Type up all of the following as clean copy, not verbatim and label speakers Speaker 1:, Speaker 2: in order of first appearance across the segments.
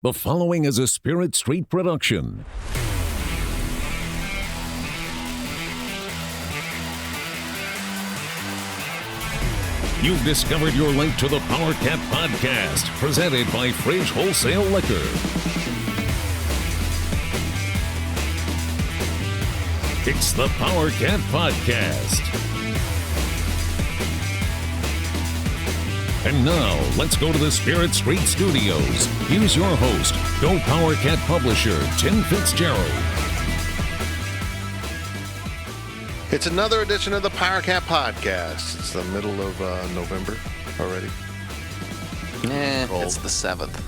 Speaker 1: The following is a Spirit Street production. You've discovered your link to the Powercat Podcast, presented by Fridge Wholesale Liquor. It's the Powercat Podcast. And now, let's go to the Spirit Street Studios. Here's your host, Go Powercat publisher, Tim Fitzgerald.
Speaker 2: It's another edition of the Powercat Podcast. It's the middle of November already.
Speaker 3: It's the 7th.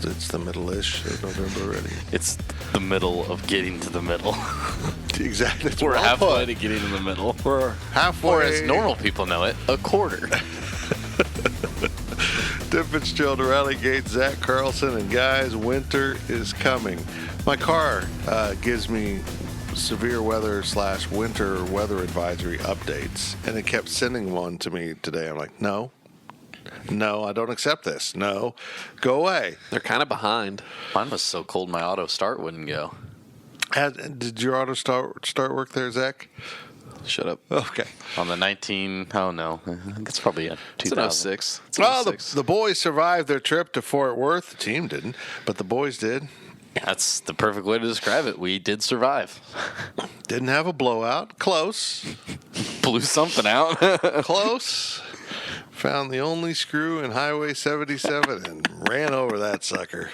Speaker 2: It's the middle-ish of November already.
Speaker 3: It's the middle of getting to the middle.
Speaker 2: Exactly.
Speaker 3: We're halfway to getting to the middle.
Speaker 2: We're halfway.
Speaker 3: Or as normal people know it, a quarter.
Speaker 2: Tim Fitzgerald, Rally Gate, Zach Carlson, and guys, winter is coming. My car gives me severe weather / winter weather advisory updates, and it kept sending one to me today. I'm like, no, I don't accept this. No, go away.
Speaker 4: They're kind of behind.
Speaker 3: Mine was so cold my auto start wouldn't go.
Speaker 2: Did your auto start work there, Zach?
Speaker 3: Shut up.
Speaker 2: Okay.
Speaker 3: On the 19, oh no, I think it's probably a 2006.
Speaker 4: It's an 06.
Speaker 2: Well, the boys survived their trip to Fort Worth. The team didn't, but the boys did.
Speaker 3: That's the perfect way to describe it. We did survive.
Speaker 2: Didn't have a blowout. Close.
Speaker 3: Blew something out.
Speaker 2: Close. Found the only screw in Highway 77 and ran over that sucker.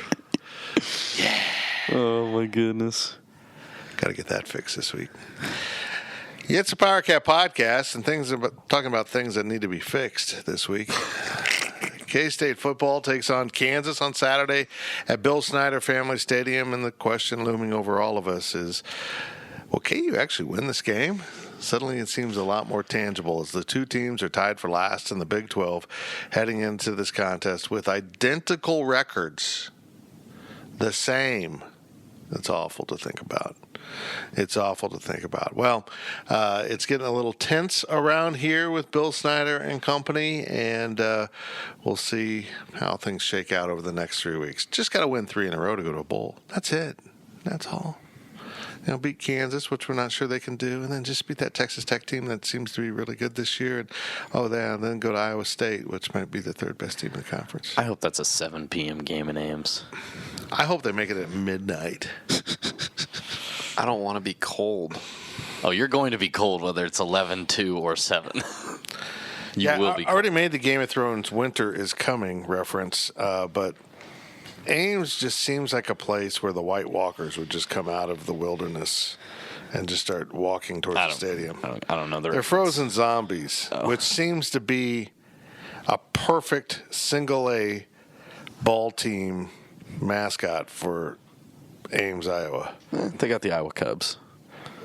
Speaker 3: Yeah. Oh, my goodness.
Speaker 2: Got to get that fixed this week. Yeah, it's a Powercat Podcast, and talking about things that need to be fixed this week. K-State football takes on Kansas on Saturday at Bill Snyder Family Stadium, and the question looming over all of us is, well, can you actually win this game? Suddenly it seems a lot more tangible as the two teams are tied for last in the Big 12 heading into this contest with identical records. The same. It's awful to think about. Well, it's getting a little tense around here with Bill Snyder and company, and we'll see how things shake out over the next 3 weeks. Just got to win 3 in a row to go to a bowl. That's it. That's all. Beat Kansas, which we're not sure they can do, and then just beat that Texas Tech team that seems to be really good this year. And then go to Iowa State, which might be the third best team in the conference.
Speaker 3: I hope that's a 7 p.m. game in Ames.
Speaker 2: I hope they make it at midnight.
Speaker 4: I don't want to be cold.
Speaker 3: Oh, you're going to be cold whether it's 11, 2, or 7. You will be cold.
Speaker 2: I already made the Game of Thrones Winter is Coming reference, but Ames just seems like a place where the White Walkers would just come out of the wilderness and just start walking towards the stadium.
Speaker 3: I don't know.
Speaker 2: They're frozen zombies, which seems to be a perfect single-A ball team mascot for Ames, Iowa.
Speaker 3: They got the Iowa Cubs.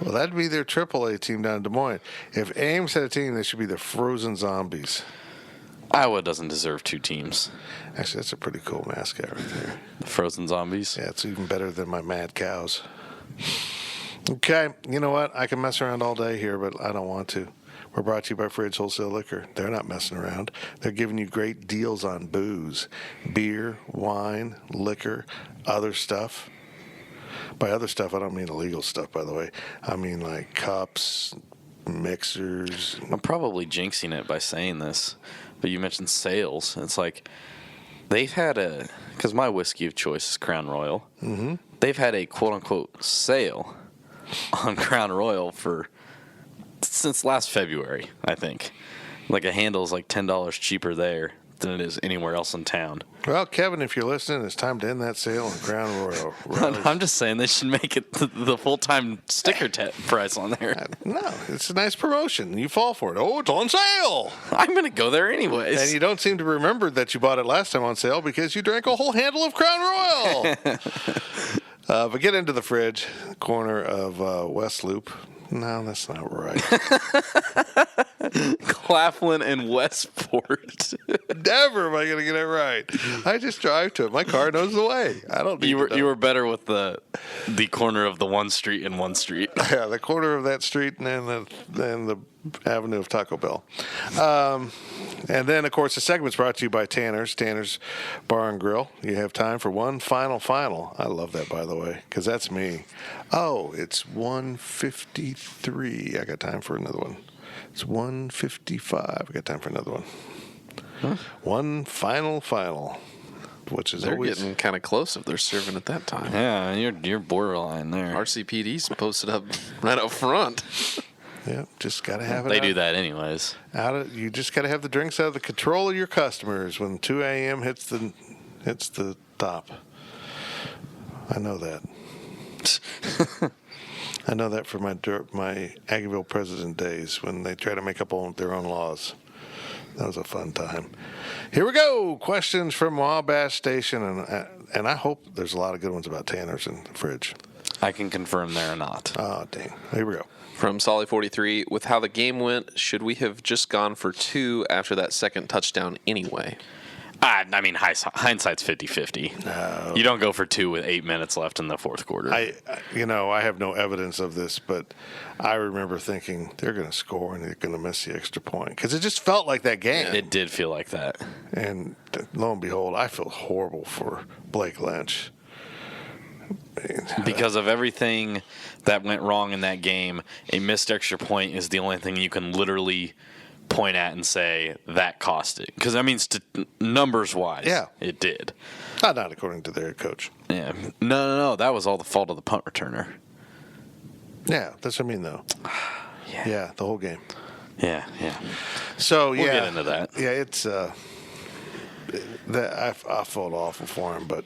Speaker 2: Well, that'd be their AAA team down in Des Moines. If Ames had a team, they should be the Frozen Zombies.
Speaker 3: Iowa doesn't deserve 2 teams.
Speaker 2: Actually, that's a pretty cool mascot right there.
Speaker 3: The Frozen Zombies?
Speaker 2: Yeah, it's even better than my Mad Cows. Okay, you know what? I can mess around all day here, but I don't want to. We're brought to you by Fridge Wholesale Liquor. They're not messing around. They're giving you great deals on booze, beer, wine, liquor, other stuff. By other stuff, I don't mean illegal stuff, by the way. I mean like cups, mixers.
Speaker 3: I'm probably jinxing it by saying this, but you mentioned sales. It's like they've had because my whiskey of choice is Crown Royal. Mm-hmm. They've had a quote-unquote sale on Crown Royal since last February, I think. Like a handle is like $10 cheaper there than it is anywhere else in town.
Speaker 2: Well, Kevin, if you're listening, it's time to end that sale on Crown Royal.
Speaker 3: I'm just saying they should make it the full-time sticker price on there.
Speaker 2: No, it's a nice promotion. You fall for it. Oh, it's on sale.
Speaker 3: I'm going to go there anyways.
Speaker 2: And you don't seem to remember that you bought it last time on sale because you drank a whole handle of Crown Royal. But get into the fridge, corner of West Loop. No, that's not right.
Speaker 3: Claflin and Westport.
Speaker 2: Never am I going to get it right. I just drive to it. My car knows the way. I don't need
Speaker 3: You were better with the corner of the one street and one street.
Speaker 2: Yeah, the corner of that street and then the avenue of Taco Bell. And then, of course, the segment's brought to you by Tanner's Bar and Grill. You have time for one final. I love that, by the way, because that's me. Oh, it's 1:53. I got time for another one. It's 1:55. I got time for another one.
Speaker 3: Huh?
Speaker 2: One final, which is
Speaker 4: They're
Speaker 2: always
Speaker 4: getting kind of close if they're serving at that time.
Speaker 3: Yeah, you're borderline there.
Speaker 4: RCPD's posted up right up front.
Speaker 2: Yeah, just got to have it.
Speaker 3: They do that anyways.
Speaker 2: You just got to have the drinks out of the control of your customers when 2 a.m. hits the top. I know that. I know that from my Aggieville president days when they try to make up their own laws. That was a fun time. Here we go. Questions from Wabash Station, and I hope there's a lot of good ones about Tanner's in the fridge.
Speaker 3: I can confirm they're not.
Speaker 2: Oh, dang. Here we go.
Speaker 4: From Solly43, with how the game went, should we have just gone for 2 after that second touchdown anyway?
Speaker 3: I mean, hindsight's 50-50.
Speaker 2: No.
Speaker 3: You don't go for 2 with 8 minutes left in the fourth quarter.
Speaker 2: I have no evidence of this, but I remember thinking they're going to score and they're going to miss the extra point because it just felt like that game.
Speaker 3: It did feel like that.
Speaker 2: And lo and behold, I feel horrible for Blake Lynch.
Speaker 3: Because of everything that went wrong in that game, a missed extra point is the only thing you can literally point at and say that cost it. Because, I mean, numbers-wise,
Speaker 2: yeah,
Speaker 3: it did.
Speaker 2: Not according to their coach.
Speaker 3: Yeah. No. That was all the fault of the punt returner.
Speaker 2: Yeah, that's what I mean, though. Yeah, the whole game.
Speaker 3: Yeah.
Speaker 2: So,
Speaker 3: We'll get into that.
Speaker 2: Yeah, it's I felt awful for him, but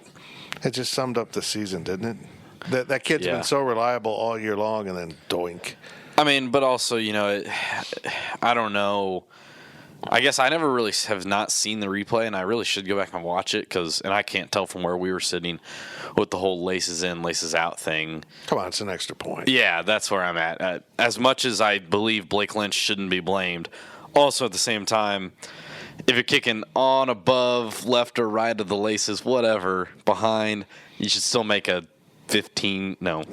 Speaker 2: it just summed up the season, didn't it? That kid's been so reliable all year long, and then doink.
Speaker 3: I mean, but also, I don't know. I guess I never really have not seen the replay, and I really should go back and watch it and I can't tell from where we were sitting with the whole laces in, laces out thing.
Speaker 2: Come on, it's an extra point.
Speaker 3: Yeah, that's where I'm at. As much as I believe Blake Lynch shouldn't be blamed, also at the same time, if you're kicking on, above, left or right of the laces, whatever, behind, you should still make a 15-ish.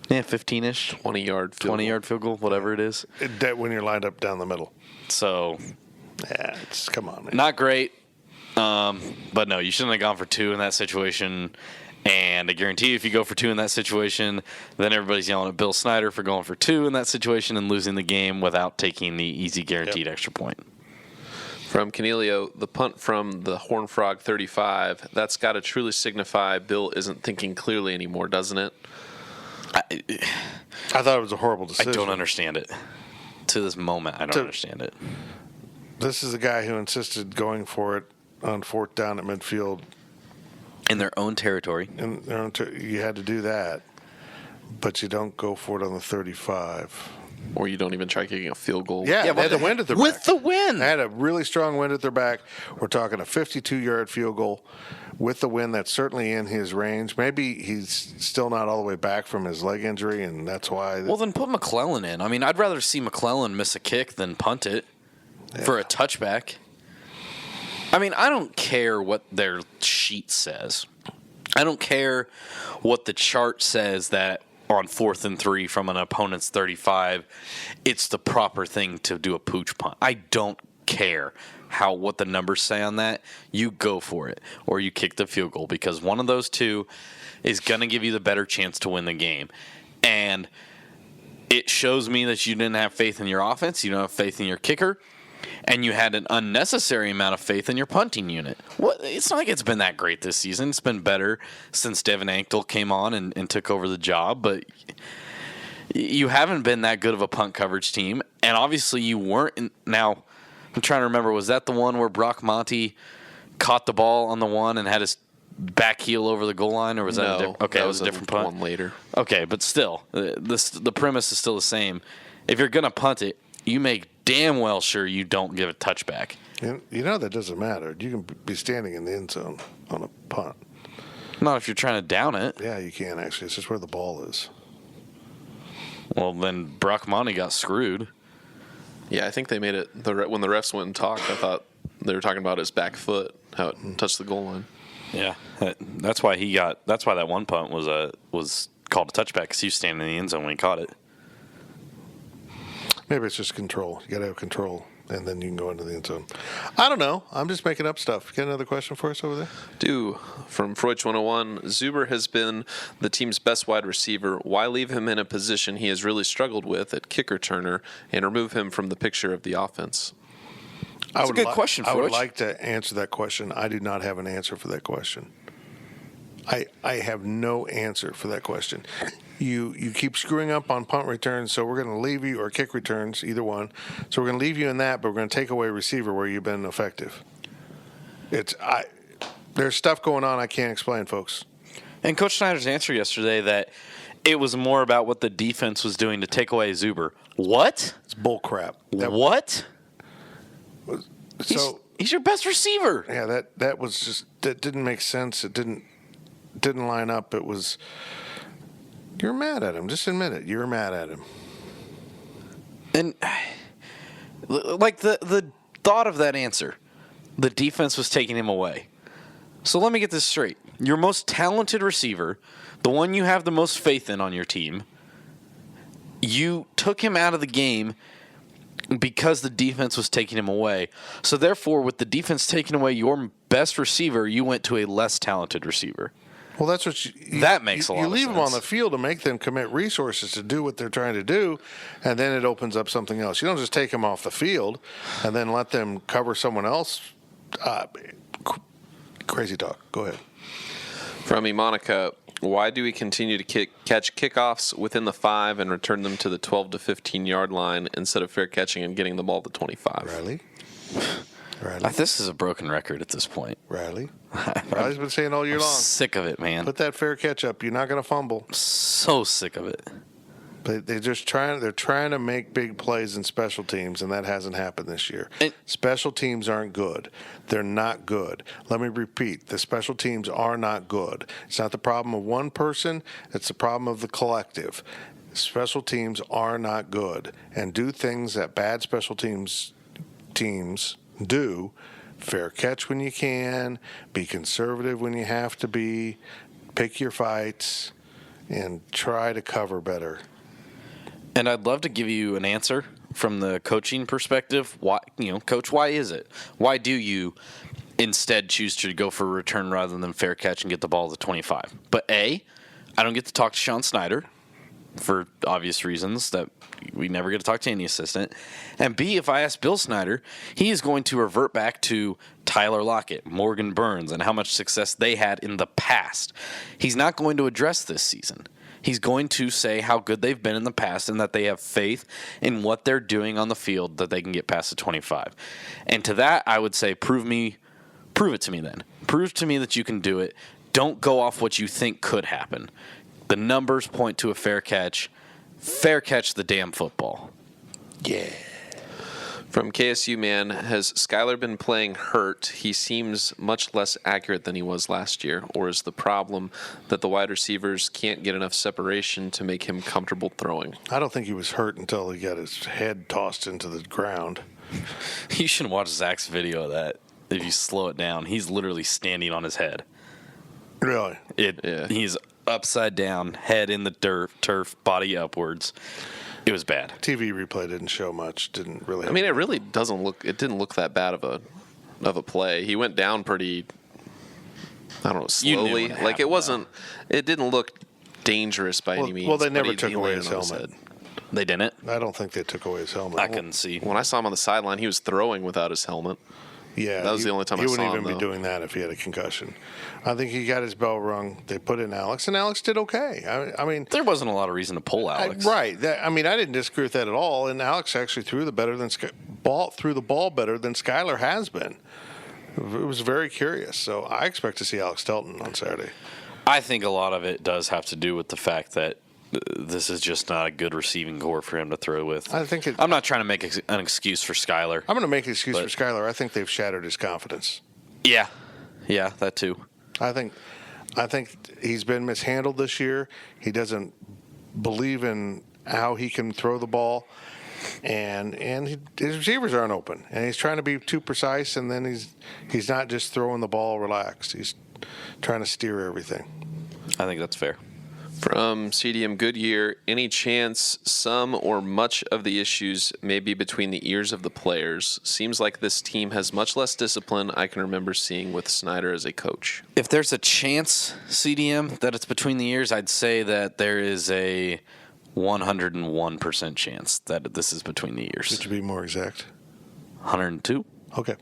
Speaker 4: 20-yard
Speaker 3: field goal, whatever it is.
Speaker 2: That when you're lined up down the middle.
Speaker 3: So,
Speaker 2: yeah, come on, man.
Speaker 3: Not great, but no, you shouldn't have gone for 2 in that situation. And I guarantee you, if you go for 2 in that situation, then everybody's yelling at Bill Snyder for going for 2 in that situation and losing the game without taking the easy guaranteed extra point.
Speaker 4: From Canelio, the punt from the Horned Frog 35, that's got to truly signify Bill isn't thinking clearly anymore, doesn't it?
Speaker 2: I thought it was a horrible decision.
Speaker 3: I don't understand it. To this moment, I don't understand it.
Speaker 2: This is a guy who insisted going for it on 4th down at midfield.
Speaker 3: In their own territory.
Speaker 2: You had to do that, but you don't go for it on the 35.
Speaker 4: Or you don't even try kicking a field goal.
Speaker 2: Yeah, they had the wind at their back.
Speaker 3: With the wind.
Speaker 2: They had a really strong wind at their back. We're talking a 52-yard field goal with the wind that's certainly in his range. Maybe he's still not all the way back from his leg injury, and that's why.
Speaker 3: Well, then put McClellan in. I mean, I'd rather see McClellan miss a kick than punt it for a touchback. I mean, I don't care what their sheet says. I don't care what the chart says that on 4th and 3 from an opponent's 35, it's the proper thing to do a pooch punt. I don't care what the numbers say on that. You go for it, or you kick the field goal, because one of those two is going to give you the better chance to win the game. And it shows me that you didn't have faith in your offense, you don't have faith in your kicker, and you had an unnecessary amount of faith in your punting unit. It's not like it's been that great this season. It's been better since Devin Anktel came on and took over the job, but you haven't been that good of a punt coverage team, and obviously you weren't. Now, I'm trying to remember, was that the one where Brock Monty caught the ball on the one and had his back heel over the goal line, or was that it was a different punt?
Speaker 4: One later.
Speaker 3: Okay, but still, the premise is still the same. If you're going to punt it, you make damn well sure you don't give a touchback.
Speaker 2: You know that doesn't matter. You can be standing in the end zone on a punt.
Speaker 3: Not if you're trying to down it.
Speaker 2: Yeah, you can, actually. It's just where the ball is.
Speaker 3: Well, then Brock Monty got screwed.
Speaker 4: Yeah, I think they made it when the refs went and talked. I thought they were talking about his back foot, how it touched the goal line.
Speaker 3: Yeah, that's why That's why that one punt was called a touchback, because he was standing in the end zone when he caught it.
Speaker 2: Maybe it's just control. You got to have control, and then you can go into the end zone. I don't know. I'm just making up stuff. Got another question for us over there?
Speaker 4: From Freud's 101, Zuber has been the team's best wide receiver. Why leave him in a position he has really struggled with at kick returner and remove him from the picture of the offense?
Speaker 3: That's a good question,
Speaker 2: I would
Speaker 3: Freud.
Speaker 2: like to answer that question. I do not have an answer for that question. I have no answer for that question. You keep screwing up on punt returns, so we're going to leave you, or kick returns, either one. So we're going to leave you in that, but we're going to take away receiver where you've been effective. There's stuff going on I can't explain, folks.
Speaker 3: And Coach Snyder's answer yesterday that it was more about what the defense was doing to take away Zuber. What?
Speaker 2: It's bull crap.
Speaker 3: What?
Speaker 2: So
Speaker 3: he's your best receiver.
Speaker 2: yeah, that was just, that didn't make sense. It didn't line up. It was, you're mad at him. Just admit it. You're mad at him.
Speaker 3: And like the thought of that answer, the defense was taking him away. So let me get this straight. Your most talented receiver, the one you have the most faith in on your team, you took him out of the game because the defense was taking him away. So therefore, with the defense taking away your best receiver, you went to a less talented receiver.
Speaker 2: Well, that's what
Speaker 3: that makes a lot of sense.
Speaker 2: You leave them on the field to make them commit resources to do what they're trying to do, and then it opens up something else. You don't just take them off the field and then let them cover someone else. Crazy talk. Go ahead.
Speaker 4: From Monica, why do we continue to catch kickoffs within the 5 and return them to the 12 to 15-yard line instead of fair catching and getting the ball to 25?
Speaker 2: Riley?
Speaker 3: This is a broken record at this point.
Speaker 2: Riley's been saying all year long.
Speaker 3: Sick of it, man.
Speaker 2: Put that fair catch up. You're not going to fumble.
Speaker 3: So sick of it.
Speaker 2: But they're trying to make big plays in special teams, and that hasn't happened this year. Special teams aren't good. They're not good. Let me repeat. The special teams are not good. It's not the problem of one person. It's the problem of the collective. Special teams are not good and do things that bad special teams do. Fair catch when you can. Be conservative when you have to be. Pick your fights and try to cover better.
Speaker 3: And I'd love to give you an answer from the coaching perspective. Why, Coach, why is it? Why do you instead choose to go for a return rather than fair catch and get the ball to 25? But A, I don't get to talk to Sean Snyder for obvious reasons that we never get to talk to any assistant. And B, if I ask Bill Snyder, he is going to revert back to Tyler Lockett, Morgan Burns, and how much success they had in the past. He's not going to address this season. He's going to say how good they've been in the past and that they have faith in what they're doing on the field that they can get past the 25. And to that, I would say prove it to me then. Prove to me that you can do it. Don't go off what you think could happen. The numbers point to a fair catch. Fair catch the damn football.
Speaker 2: Yeah.
Speaker 4: From KSU Man, has Skylar been playing hurt? He seems much less accurate than he was last year. Or is the problem that the wide receivers can't get enough separation to make him comfortable throwing?
Speaker 2: I don't think he was hurt until he got his head tossed into the ground.
Speaker 3: You should watch Zach's video of that. If you slow it down, he's literally standing on his head.
Speaker 2: Really?
Speaker 4: Yeah.
Speaker 3: He's upside down, head in the turf, body upwards. It was bad.
Speaker 2: TV replay didn't show much. Didn't really.
Speaker 4: I mean, it really doesn't look. It didn't look that bad of a play. He went down pretty. I don't know, slowly. Like it wasn't. It didn't look dangerous by any means.
Speaker 2: Well, they never took away his helmet.
Speaker 3: They didn't.
Speaker 2: I don't think they took away his helmet.
Speaker 3: I couldn't see.
Speaker 4: When I saw him on the sideline, he was throwing without his helmet.
Speaker 2: Yeah,
Speaker 4: that was the only time I saw him.
Speaker 2: He wouldn't even be doing that if he had a concussion. I think he got his bell rung. They put in Alex, and Alex did okay. I mean,
Speaker 3: there wasn't a lot of reason to pull Alex.
Speaker 2: Right. I didn't disagree with that at all. And Alex actually threw the ball better than Skylar has been. It was very curious. So I expect to see Alex Stelton on Saturday.
Speaker 3: I think a lot of it does have to do with the fact that this is just not a good receiving core for him to throw with. I'm not trying to make an excuse for Skylar.
Speaker 2: I'm going to make an excuse for Skylar. I think they've shattered his confidence.
Speaker 3: Yeah, that too.
Speaker 2: I think he's been mishandled this year. He doesn't believe in how he can throw the ball. and his receivers aren't open, and he's trying to be too precise, and then he's not just throwing the ball relaxed. He's trying to steer everything.
Speaker 3: I think that's fair.
Speaker 4: From CDM Goodyear, any chance some or much of the issues may be between the ears of the players? Seems like this team has much less discipline I can remember seeing with Snyder as a coach.
Speaker 3: If there's a chance, CDM, that it's between the ears, I'd say that there is a 101% chance that this is between the ears.
Speaker 2: To be more exact,
Speaker 3: 102.
Speaker 2: Okay,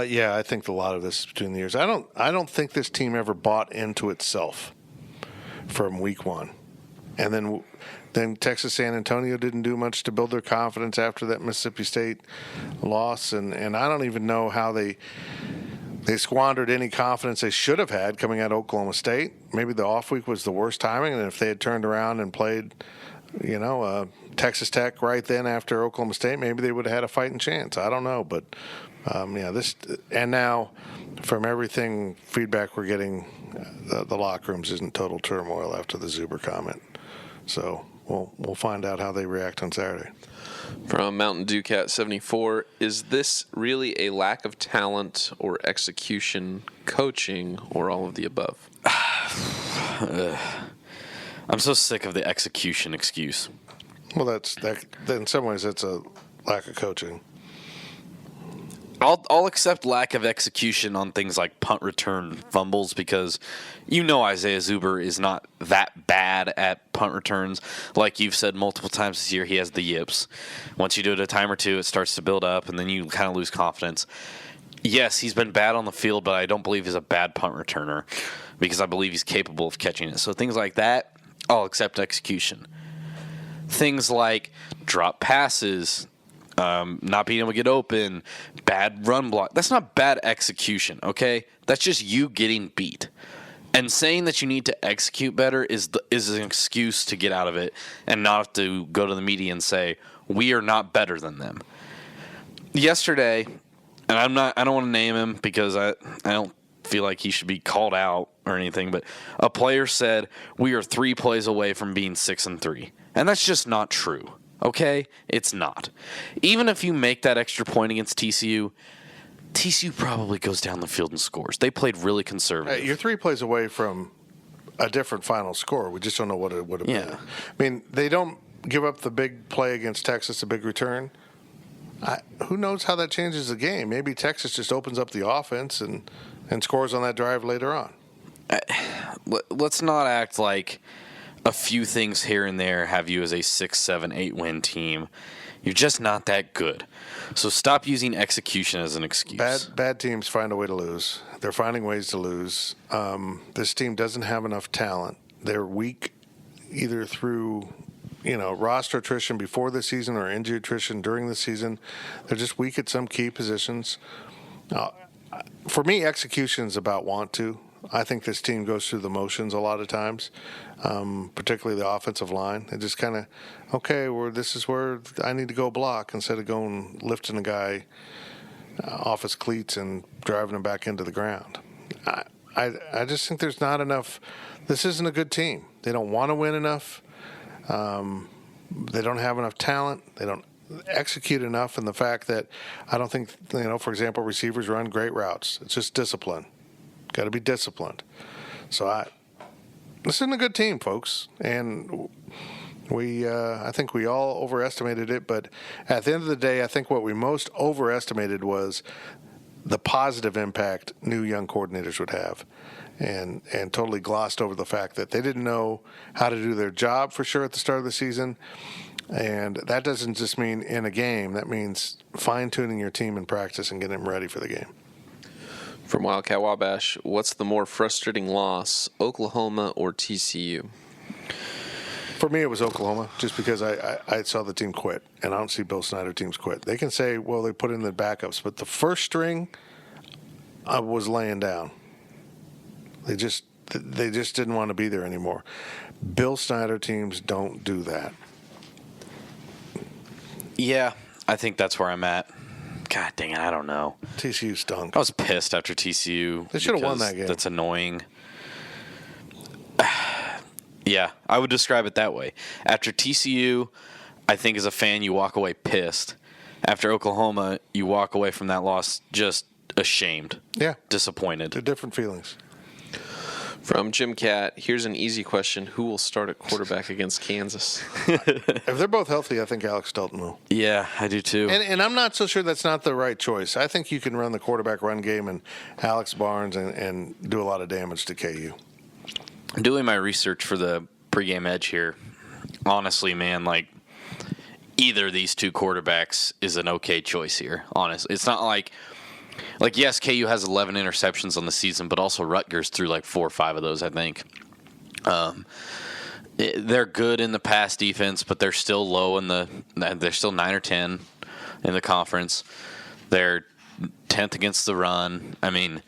Speaker 2: yeah, I think a lot of this is between the ears. I don't think this team ever bought into itself from week one, and then Texas San Antonio didn't do much to build their confidence after that Mississippi State loss, and I don't even know how they squandered any confidence they should have had coming out of Oklahoma State. Maybe the off week was the worst timing, and if they had turned around and played, Texas Tech right then after Oklahoma State, maybe they would have had a fighting chance. I don't know, but this, and now from everything feedback we're getting, the locker rooms isn't total turmoil after the Zuber comment. So we'll find out how they react on Saturday.
Speaker 4: From Mountain Dew Cat 74, is this really a lack of talent or execution, coaching, or all of the above?
Speaker 3: I'm so sick of the execution excuse.
Speaker 2: Well, that. In some ways, that's a lack of coaching.
Speaker 3: I'll accept lack of execution on things like punt return fumbles because Isaiah Zuber is not that bad at punt returns. Like you've said multiple times this year, he has the yips. Once you do it a time or two, it starts to build up, and then you kind of lose confidence. Yes, he's been bad on the field, but I don't believe he's a bad punt returner because I believe he's capable of catching it. So things like that, I'll accept execution. Things like drop passes, not being able to get open, bad run block. That's not bad execution, okay? That's just you getting beat. And saying that you need to execute better is an excuse to get out of it and not have to go to the media and say, we are not better than them. Yesterday, and I don't want to name him because I don't feel like he should be called out or anything, but a player said, we are 3 plays away from being 6-3. And that's just not true. Okay? It's not. Even if you make that extra point against TCU probably goes down the field and scores. They played really conservative.
Speaker 2: You're 3 plays away from a different final score. We just don't know what it would have been. I mean, they don't give up the big play against Texas, a big return. Who knows how that changes the game? Maybe Texas just opens up the offense and scores on that drive later on.
Speaker 3: Let's not act like a few things here and there have you as a 6, 7, 8 win team. You're just not that good. So stop using execution as an excuse.
Speaker 2: Bad teams find a way to lose. They're finding ways to lose. This team doesn't have enough talent. They're weak either through roster attrition before the season or injury attrition during the season. They're just weak at some key positions. For me, execution is about want to. I think this team goes through the motions a lot of times, particularly the offensive line. They just kind of, this is where I need to go block instead of going lifting a guy off his cleats and driving him back into the ground. I just think there's not enough. This isn't a good team. They don't want to win enough. They don't have enough talent. They don't execute enough. And the fact that I don't think, for example, receivers run great routes. It's just discipline. Got to be disciplined. So this isn't a good team, folks. And I think we all overestimated it. But at the end of the day, I think what we most overestimated was the positive impact new young coordinators would have. And totally glossed over the fact that they didn't know how to do their job for sure at the start of the season. And that doesn't just mean in a game. That means fine-tuning your team in practice and getting them ready for the game.
Speaker 4: From Wildcat Wabash, what's the more frustrating loss, Oklahoma or TCU?
Speaker 2: For me, it was Oklahoma, just because I saw the team quit, and I don't see Bill Snyder teams quit. They can say, well, they put in the backups, but the first string I was laying down. They just didn't want to be there anymore. Bill Snyder teams don't do that.
Speaker 3: Yeah, I think that's where I'm at. God dang it, I don't know.
Speaker 2: TCU stunk.
Speaker 3: I was pissed after TCU.
Speaker 2: They should have won that game.
Speaker 3: That's annoying. Yeah, I would describe it that way. After TCU, I think as a fan, you walk away pissed. After Oklahoma, you walk away from that loss just ashamed.
Speaker 2: Yeah.
Speaker 3: Disappointed.
Speaker 2: They're different feelings.
Speaker 4: From Jim Cat, here's an easy question. Who will start at quarterback against Kansas?
Speaker 2: If they're both healthy, I think Alex Dalton will.
Speaker 3: Yeah, I do too.
Speaker 2: And I'm not so sure that's not the right choice. I think you can run the quarterback run game and Alex Barnes and do a lot of damage to KU.
Speaker 3: Doing my research for the pregame edge here, honestly, man, like either of these two quarterbacks is an okay choice here. Honestly, it's not like yes, KU has 11 interceptions on the season, but also Rutgers threw like 4 or 5 of those, I think. They're good in the pass defense, but they're still low they're still 9 or 10 in the conference. They're 10th against the run. I mean,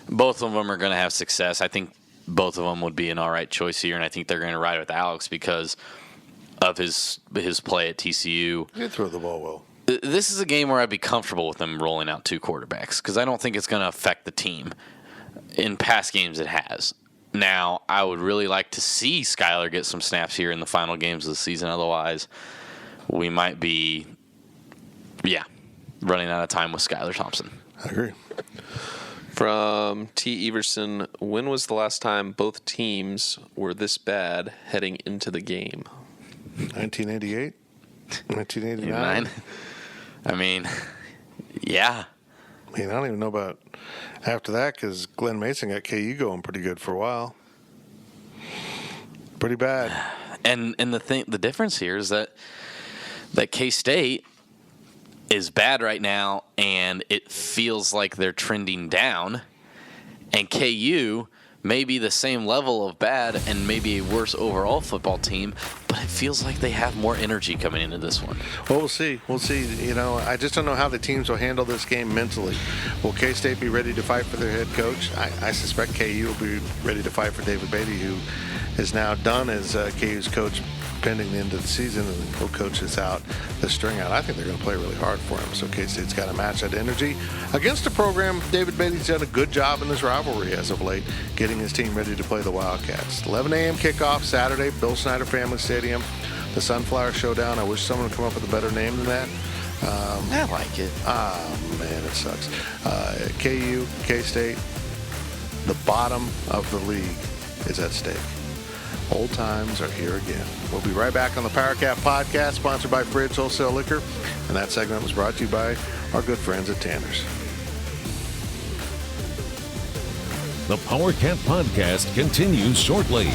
Speaker 3: both of them are going to have success. I think both of them would be an all right choice here, and I think they're going to ride with Alex because of his play at TCU.
Speaker 2: You throw the ball well.
Speaker 3: This is a game where I'd be comfortable with them rolling out 2 quarterbacks because I don't think it's going to affect the team. In past games, it has. Now, I would really like to see Skyler get some snaps here in the final games of the season. Otherwise, we might be, running out of time with Skyler Thompson.
Speaker 2: I agree.
Speaker 4: From T. Everson, when was the last time both teams were this bad heading into the game?
Speaker 2: 1988? 1989?
Speaker 3: I mean, yeah.
Speaker 2: I mean, I don't even know about after that because Glenn Mason got KU going pretty good for a while. Pretty bad.
Speaker 3: And the difference here is that K-State is bad right now, and it feels like they're trending down. And KU may be the same level of bad and maybe a worse overall football team, but it feels like they have more energy coming into this one.
Speaker 2: Well, we'll see. We'll see. You know, I just don't know how the teams will handle this game mentally. Will K-State be ready to fight for their head coach? I suspect KU will be ready to fight for David Beatty, who is now done as KU's coach pending the end of the season, and the co-coach is out the string out. I think they're going to play really hard for him. So K-State's got to match that energy against a program. David Beatty's done a good job in this rivalry as of late, getting his team ready to play the Wildcats. 11 a.m. kickoff Saturday, Bill Snyder Family Stadium, the Sunflower Showdown. I wish someone would come up with a better name than that.
Speaker 3: I like it.
Speaker 2: Man, it sucks. KU, K-State, the bottom of the league is at stake. Old times are here again. We'll be right back on the Powercat Podcast, sponsored by Fridge Wholesale Liquor. And that segment was brought to you by our good friends at Tanner's.
Speaker 1: The Powercat Podcast continues shortly.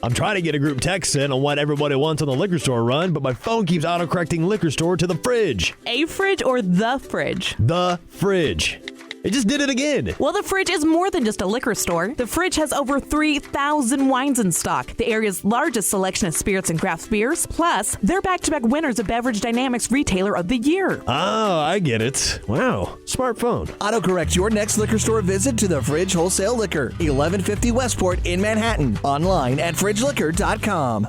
Speaker 5: I'm trying to get a group text in on what everybody wants on the liquor store run, but my phone keeps autocorrecting liquor store to the fridge.
Speaker 6: A fridge or the fridge?
Speaker 5: The fridge. It just did it again.
Speaker 6: Well, the Fridge is more than just a liquor store. The Fridge has over 3,000 wines in stock, the area's largest selection of spirits and craft beers. Plus, they're back-to-back winners of Beverage Dynamics Retailer of the Year.
Speaker 5: Oh, I get it. Wow. Smartphone.
Speaker 7: Autocorrect your next liquor store visit to the Fridge Wholesale Liquor, 1150 Westport in Manhattan. Online at fridgeliquor.com.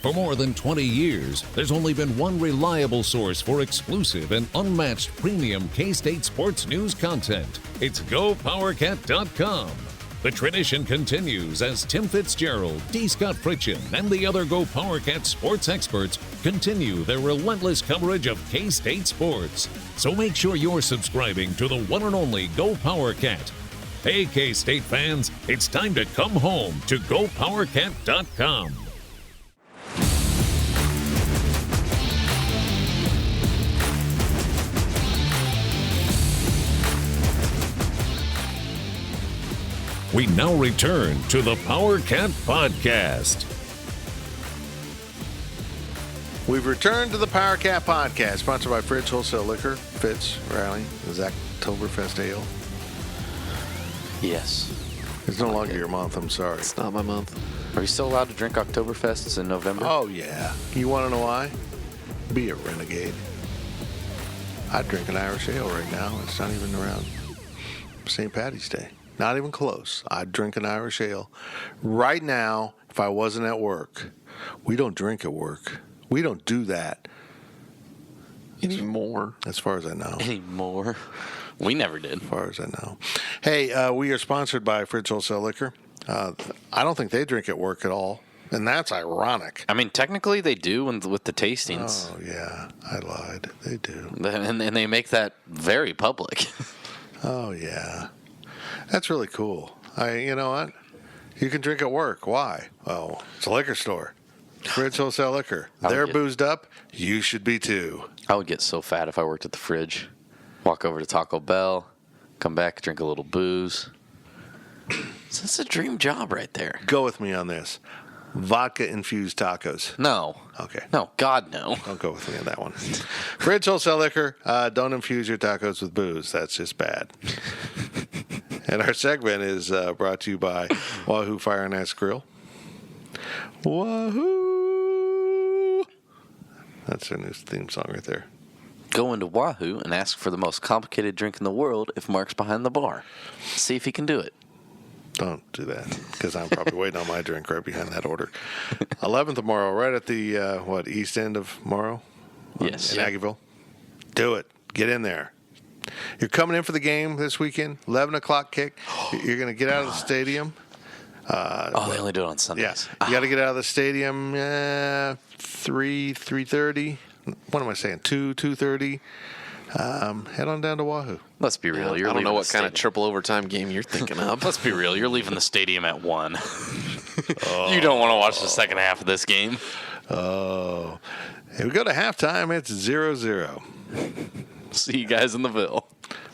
Speaker 1: For more than 20 years, there's only been one reliable source for exclusive and unmatched premium K-State sports news content. It's GoPowercat.com. The tradition continues as Tim Fitzgerald, D. Scott Fritchen, and the other GoPowercat sports experts continue their relentless coverage of K-State sports. So make sure you're subscribing to the one and only GoPowercat. Hey, K-State fans, it's time to come home to GoPowercat.com. We now return to the Powercat Podcast.
Speaker 2: We've returned to the Powercat Podcast, sponsored by Fridge Wholesale Liquor. Fitz, Riley, is that Oktoberfest Ale?
Speaker 3: Yes.
Speaker 2: It's no longer your month, I'm sorry.
Speaker 4: It's not my month.
Speaker 3: Are we still allowed to drink Oktoberfests in November?
Speaker 2: Oh, yeah. You want to know why? Be a renegade. I'd drink an Irish Ale right now. It's not even around St. Paddy's Day. Not even close. I'd drink an Irish Ale right now if I wasn't at work. We don't drink at work. We don't do that.
Speaker 4: Anymore.
Speaker 2: As far as I know.
Speaker 3: Anymore. We never did.
Speaker 2: As far as I know. Hey, we are sponsored by Fridge Wholesale Liquor. I don't think they drink at work at all, and that's ironic.
Speaker 3: I mean, technically they do with the tastings.
Speaker 2: Oh, yeah. I lied. They do.
Speaker 3: And they make that very public.
Speaker 2: Oh, yeah. That's really cool. You know what? You can drink at work. Why? Oh, it's a liquor store. Fridge Wholesale Liquor. They're boozed up. You should be too.
Speaker 3: I would get so fat if I worked at the fridge. Walk over to Taco Bell, come back, drink a little booze. So that's a dream job right there.
Speaker 2: Go with me on this. Vodka-infused tacos.
Speaker 3: No.
Speaker 2: Okay.
Speaker 3: No, God, no.
Speaker 2: Don't go with me on that one. Fridge Wholesale Liquor. Don't infuse your tacos with booze. That's just bad. And our segment is brought to you by Wahoo Fire and Ice Grill. Wahoo! That's their new theme song right there.
Speaker 3: Go into Wahoo and ask for the most complicated drink in the world if Mark's behind the bar. See if he can do it.
Speaker 2: Don't do that, because I'm probably waiting on my drink right behind that order. 11th of Morrow, right at the, east end of Morrow?
Speaker 3: Yes.
Speaker 2: In Aggieville. Do it. Get in there. You're coming in for the game this weekend, 11 o'clock kick. You're going to get out of the stadium.
Speaker 3: They only do it on Sundays.
Speaker 2: Yes. You got to get out of the stadium 3:30. What am I saying? 2:30. Head on down to Wahoo.
Speaker 3: Let's be real.
Speaker 4: I don't know what kind of triple overtime game you're thinking of.
Speaker 3: Let's be real. You're leaving the stadium at 1. You don't want to watch the second half of this game.
Speaker 2: Oh. If we go to halftime, it's 0-0.
Speaker 3: See you guys in the Ville.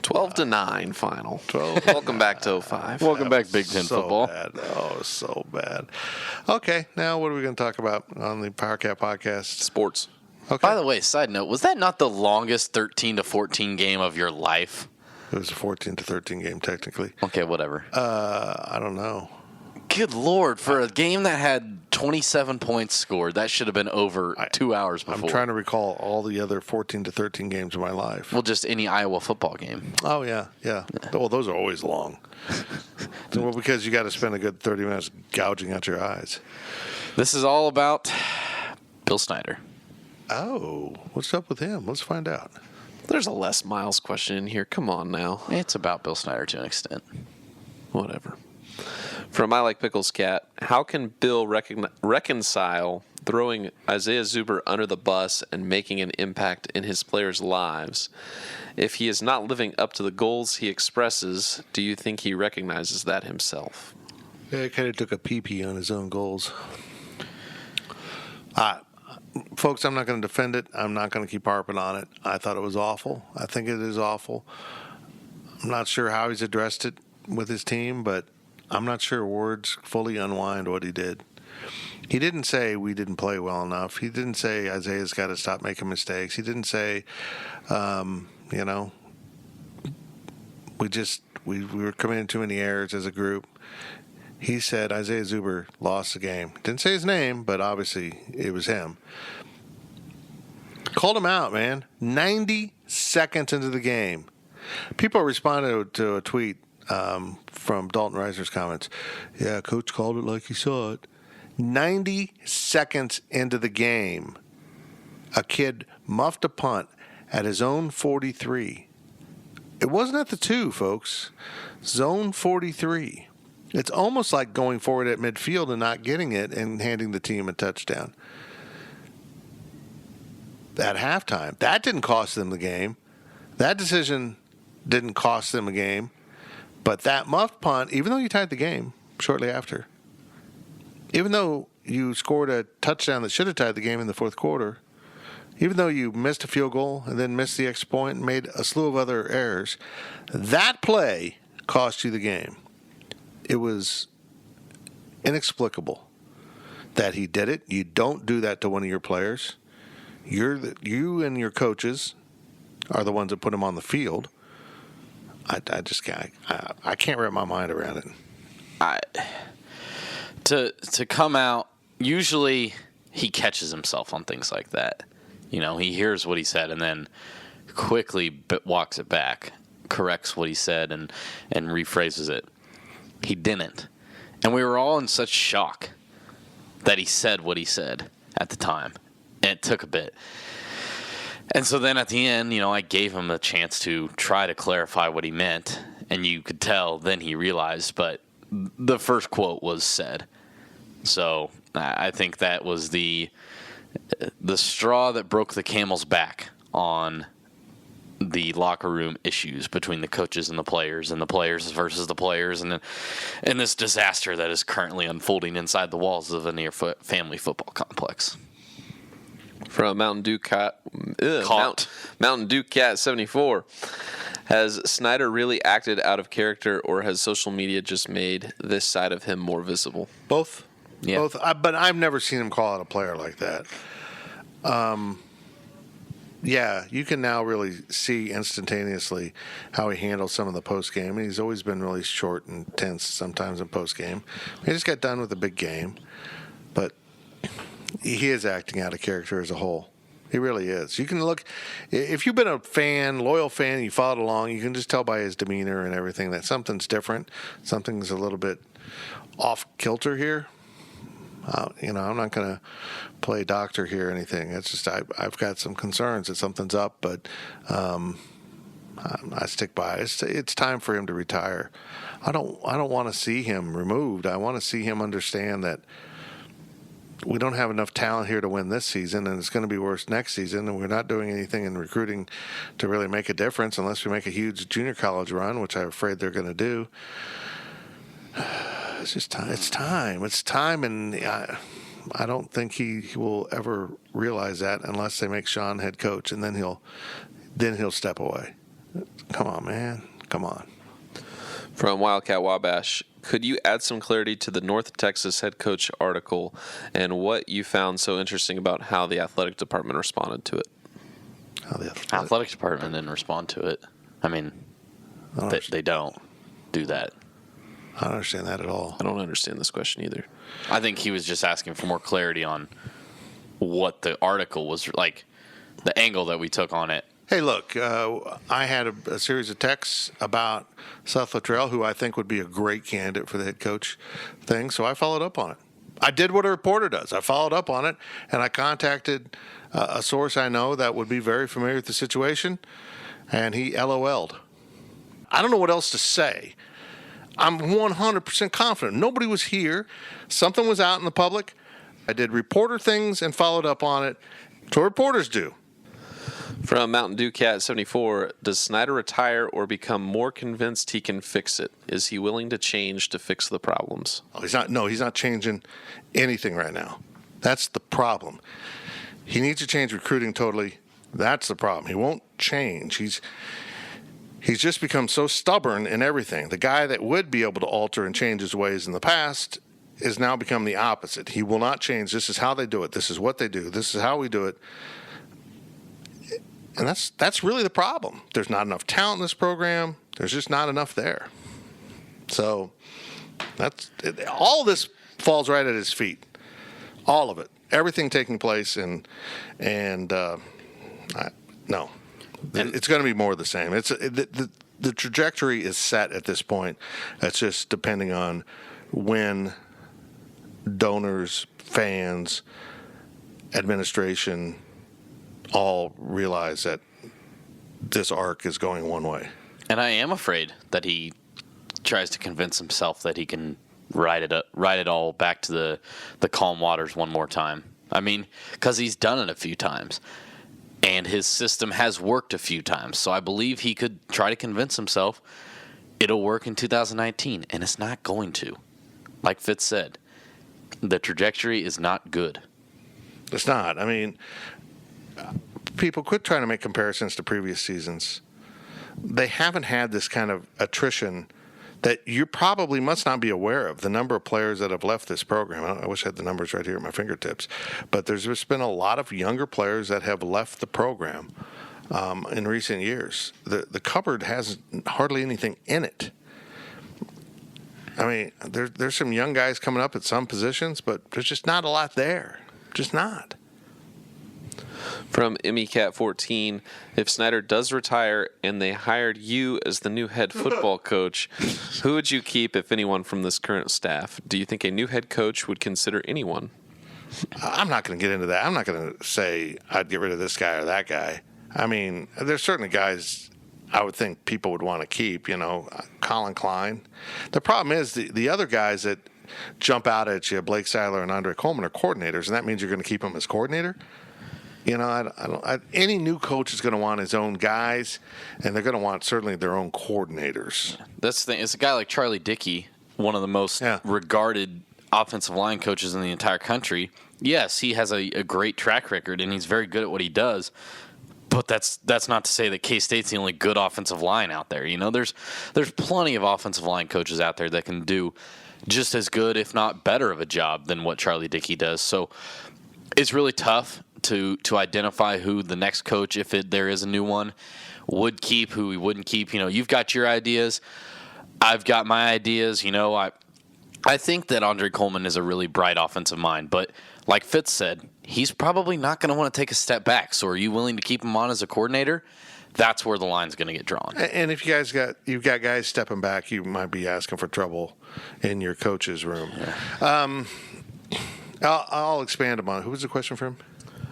Speaker 4: 12-9 final. 12. Welcome back to 05.
Speaker 3: Welcome back, Big Ten football.
Speaker 2: Bad. Oh, so bad. Okay, now what are we going to talk about on the Powercat Podcast?
Speaker 4: Sports.
Speaker 2: Okay.
Speaker 3: By the way, side note, was that not the longest 13-14 game of your life?
Speaker 2: It was a 14-13 game, technically.
Speaker 3: Okay, whatever.
Speaker 2: I don't know.
Speaker 3: Good Lord, for a game that had 27 points scored, that should have been over 2 hours before.
Speaker 2: I'm trying to recall all the other 14-13 games of my life.
Speaker 3: Well, just any Iowa football game.
Speaker 2: Oh, yeah. Well, those are always long. Well, because you got to spend a good 30 minutes gouging out your eyes.
Speaker 3: This is all about Bill Snyder.
Speaker 2: Oh, what's up with him? Let's find out.
Speaker 4: There's a Les Miles question in here. Come on now.
Speaker 3: It's about Bill Snyder to an extent.
Speaker 4: Whatever. From I Like Pickles Cat, how can Bill reconcile throwing Isaiah Zuber under the bus and making an impact in his players' lives? If he is not living up to the goals he expresses, do you think he recognizes that himself?
Speaker 2: Yeah, he kind of took a pee-pee on his own goals. Folks, I'm not going to defend it. I'm not going to keep harping on it. I thought it was awful. I think it is awful. I'm not sure how he's addressed it with his team, but I'm not sure words fully unwind what he did. He didn't say we didn't play well enough. He didn't say Isaiah's got to stop making mistakes. He didn't say, we were committing too many errors as a group. He said Isaiah Zuber lost the game. Didn't say his name, but obviously it was him. Called him out, man. 90 seconds into the game. People responded to a tweet from Dalton Reiser's comments. Yeah, Coach called it like he saw it. 90 seconds into the game, a kid muffed a punt at his own 43. It wasn't at the 2, folks. Zone 43. It's almost like going forward at midfield and not getting it and handing the team a touchdown. At halftime, that didn't cost them the game. That decision didn't cost them a game. But that muffed punt, even though you tied the game shortly after, even though you scored a touchdown that should have tied the game in the fourth quarter, even though you missed a field goal and then missed the extra point and made a slew of other errors, that play cost you the game. It was inexplicable that he did it. You don't do that to one of your players. You and your coaches are the ones that put him on the field. I just can't. I can't wrap my mind around it.
Speaker 3: To come out, usually he catches himself on things like that. You know, he hears what he said and then quickly walks it back, corrects what he said, and rephrases it. He didn't. And we were all in such shock that he said what he said at the time. And it took a bit. And so then at the end, I gave him a chance to try to clarify what he meant, and you could tell then he realized, but the first quote was said. So I think that was the straw that broke the camel's back on the locker room issues between the coaches and the players versus the players, and this disaster that is currently unfolding inside the walls of the Near Family Football Complex.
Speaker 4: From Mountain Dew Cat, Mountain Dew Cat 74. Has Snyder really acted out of character, or has social media just made this side of him more visible?
Speaker 2: Both.
Speaker 3: Yeah.
Speaker 2: Both. But I've never seen him call out a player like that. Yeah, you can now really see instantaneously how he handles some of the post game. He's always been really short and tense sometimes in post game. He just got done with a big game, but he is acting out of character as a whole. He really is. You can look, if you've been a fan, loyal fan, you followed along, you can just tell by his demeanor and everything that something's different. Something's a little bit off kilter here. I'm not going to play doctor here or anything. It's just I've got some concerns that something's up, but I stick by it. It's time for him to retire. I don't want to see him removed. I want to see him understand that we don't have enough talent here to win this season, and it's going to be worse next season, and we're not doing anything in recruiting to really make a difference unless we make a huge junior college run, which I'm afraid they're going to do. It's just time. It's time, and I don't think he will ever realize that unless they make Sean head coach, and then he'll step away. Come on, man. Come on.
Speaker 4: From Wildcat Wabash, could you add some clarity to the North Texas head coach article and what you found so interesting about how the athletic department responded to it?
Speaker 3: Athletic department didn't respond to it. I mean, they don't do that.
Speaker 2: I don't understand that at all.
Speaker 4: I don't understand this question either.
Speaker 3: I think he was just asking for more clarity on what the article was like, the angle that we took on it.
Speaker 2: Hey, look, I had a series of texts about Seth Luttrell, who I think would be a great candidate for the head coach thing, so I followed up on it. I did what a reporter does. I followed up on it, and I contacted a source I know that would be very familiar with the situation, and he LOL'd. I don't know what else to say. I'm 100% confident. Nobody was here. Something was out in the public. I did reporter things and followed up on it. That's what reporters do.
Speaker 4: From Mountain Dew Cat 74, does Snyder retire or become more convinced he can fix it? Is he willing to change to fix the problems?
Speaker 2: Oh, he's not. No, he's not changing anything right now. That's the problem. He needs to change recruiting totally. That's the problem. He won't change. He's just become so stubborn in everything. The guy that would be able to alter and change his ways in the past has now become the opposite. He will not change. This is how they do it. This is what they do. This is how we do it. And that's really the problem. There's not enough talent in this program. There's just not enough there. So all of this falls right at his feet. All of it. Everything taking place, no. It's going to be more of the same. The trajectory is set at this point. It's just depending on when donors, fans, administration all realize that this arc is going one way.
Speaker 3: And I am afraid that he tries to convince himself that he can ride it all back to the calm waters one more time. I mean, because he's done it a few times. And his system has worked a few times. So I believe he could try to convince himself it'll work in 2019. And it's not going to. Like Fitz said, the trajectory is not good.
Speaker 2: It's not. I mean, people quit trying to make comparisons to previous seasons. They haven't had this kind of attrition that you probably must not be aware of, the number of players that have left this program. I wish I had the numbers right here at my fingertips. But there's just been a lot of younger players that have left the program in recent years. The cupboard has hardly anything in it. I mean, there's some young guys coming up at some positions, but there's just not a lot there. Just not.
Speaker 4: From EmmyCat14, if Snyder does retire and they hired you as the new head football coach, who would you keep, if anyone, from this current staff? Do you think a new head coach would consider anyone?
Speaker 2: I'm not going to get into that. I'm not going to say I'd get rid of this guy or that guy. I mean, there's certainly guys I would think people would want to keep, Colin Klein. The problem is the other guys that jump out at you, Blake Seiler and Andre Coleman, are coordinators, and that means you're going to keep them as coordinator. Any new coach is going to want his own guys, and they're going to want certainly their own coordinators.
Speaker 3: That's the thing. It's a guy like Charlie Dickey, one of the most regarded offensive line coaches in the entire country. Yes, he has a great track record, and he's very good at what he does. But that's not to say that K-State's the only good offensive line out there. There's plenty of offensive line coaches out there that can do just as good, if not better, of a job than what Charlie Dickey does. So it's really tough to identify who the next coach, if there is a new one, would keep, who he wouldn't keep. You've got your ideas. I've got my ideas. I think that Andre Coleman is a really bright offensive mind, but like Fitz said, he's probably not going to want to take a step back. So are you willing to keep him on as a coordinator? That's where the line's going to get drawn.
Speaker 2: And if you've got guys stepping back, you might be asking for trouble in your coach's room. Yeah. I'll expand upon. Who was the question from?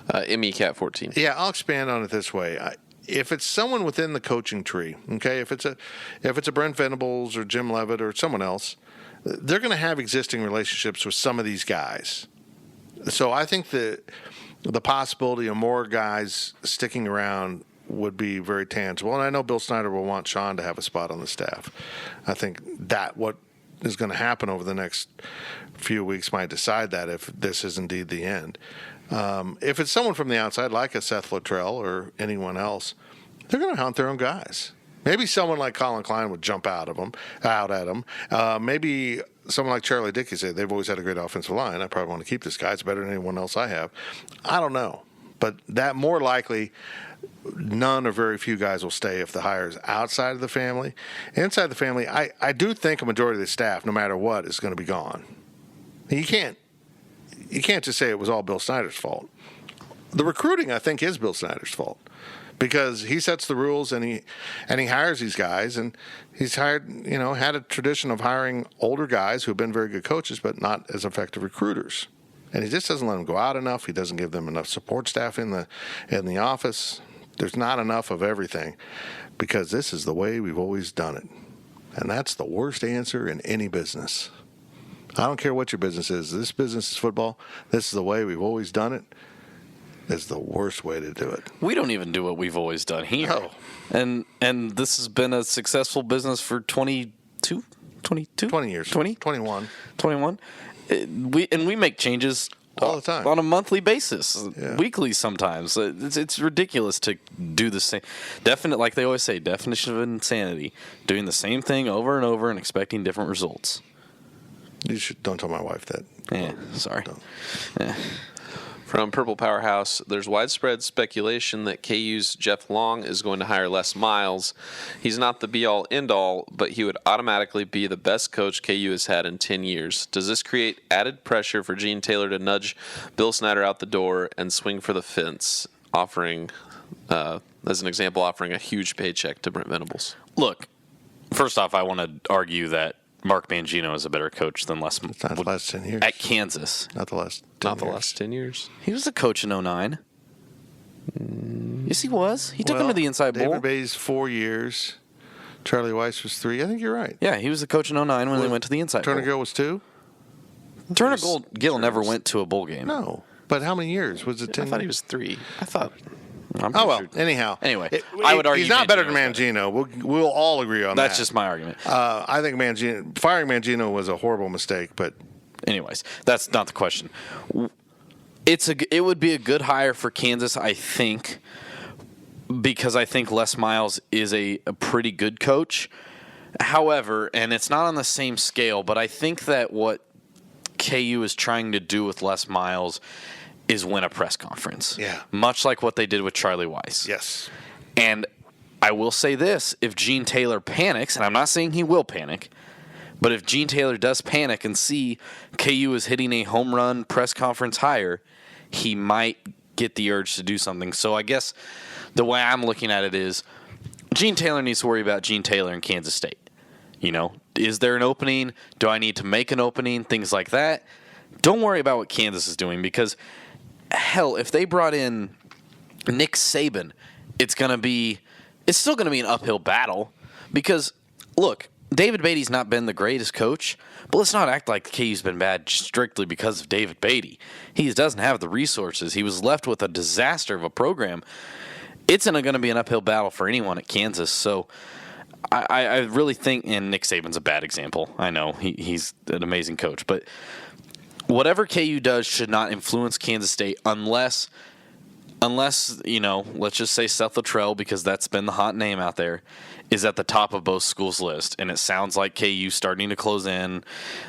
Speaker 4: MECat 14.
Speaker 2: Yeah, I'll expand on it this way. If it's someone within the coaching tree, okay, if it's a Brent Venables or Jim Leavitt or someone else, they're going to have existing relationships with some of these guys. So I think the possibility of more guys sticking around would be very tangible. And I know Bill Snyder will want Sean to have a spot on the staff. I think that what is going to happen over the next few weeks might decide that, if this is indeed the end. If it's someone from the outside, like a Seth Luttrell or anyone else, they're going to hunt their own guys. Maybe someone like Colin Klein would jump out at them. Maybe someone like Charlie Dickey said, they've always had a great offensive line. I probably want to keep this guy. It's better than anyone else I have. I don't know. But that more likely, none or very few guys will stay if the hire is outside of the family. Inside the family, I do think a majority of the staff, no matter what, is going to be gone. You can't just say it was all Bill Snyder's fault. The recruiting, I think, is Bill Snyder's fault, because he sets the rules and he hires these guys, and he's had a tradition of hiring older guys who have been very good coaches but not as effective recruiters. And he just doesn't let them go out enough. He doesn't give them enough support staff in the office. There's not enough of everything, because this is the way we've always done it. And that's the worst answer in any business. I don't care what your business is. This business is football. This is the way we've always done it. It's the worst way to do it.
Speaker 3: We don't even do what we've always done here.
Speaker 2: No.
Speaker 3: And this has been a successful business for 20 years.
Speaker 2: 21.
Speaker 3: We make changes
Speaker 2: all the time
Speaker 3: on a monthly basis, weekly sometimes. It's ridiculous to do the same. Like they always say, definition of insanity: doing the same thing over and over and expecting different results.
Speaker 2: Don't tell my wife that.
Speaker 3: Yeah, sorry. Yeah.
Speaker 4: From Purple Powerhouse, there's widespread speculation that KU's Jeff Long is going to hire Les Miles. He's not the be-all, end-all, but he would automatically be the best coach KU has had in 10 years. Does this create added pressure for Gene Taylor to nudge Bill Snyder out the door and swing for the fence, offering, as an example, offering a huge paycheck to Brent Venables?
Speaker 3: Look, first off, I want to argue that Mark Mangino is a better coach than Les Miles.
Speaker 2: Not the last 10 years.
Speaker 3: At Kansas.
Speaker 2: Not the last
Speaker 4: 10 years.
Speaker 3: He was a coach in 2009. Yes, he was. He took him to the Inside Bowl.
Speaker 2: David Bayes 4 years. Charlie Weiss was 3. I think you're right.
Speaker 3: Yeah, he was the coach in 2009 when they went to the Inside
Speaker 2: Turner
Speaker 3: Bowl.
Speaker 2: Gill was 2?
Speaker 3: Turner Gill never went to a bowl game.
Speaker 2: No. But how many years? Was it 10?
Speaker 4: I thought he was 3. I thought...
Speaker 2: Sure. Anyhow.
Speaker 3: Anyway, I would argue
Speaker 2: he's not better than Mangino. We'll all agree on that.
Speaker 3: That's just my argument.
Speaker 2: I think firing Mangino was a horrible mistake, but
Speaker 3: anyways, that's not the question. It would be a good hire for Kansas, I think, because I think Les Miles is a pretty good coach. However, and it's not on the same scale, but I think that what KU is trying to do with Les Miles is win a press conference.
Speaker 2: Yeah.
Speaker 3: Much like what they did with Charlie Weiss.
Speaker 2: Yes.
Speaker 3: And I will say this, if Gene Taylor panics, and I'm not saying he will panic, but if Gene Taylor does panic and see KU is hitting a home run press conference hire, he might get the urge to do something. So I guess the way I'm looking at it is Gene Taylor needs to worry about Gene Taylor in Kansas State. Is there an opening? Do I need to make an opening? Things like that. Don't worry about what Kansas is doing, because hell, if they brought in Nick Saban it's still going to be an uphill battle because, look, David Beatty's not been the greatest coach, but let's not act like KU's been bad strictly because of David Beatty. He doesn't have the resources. He was left with a disaster of a program. It's going to be an uphill battle for anyone at Kansas. So I really think, and Nick Saban's a bad example. I know he's an amazing coach, but whatever KU does should not influence Kansas State unless let's just say Seth Luttrell, because that's been the hot name out there, is at the top of both schools' list, and it sounds like KU starting to close in,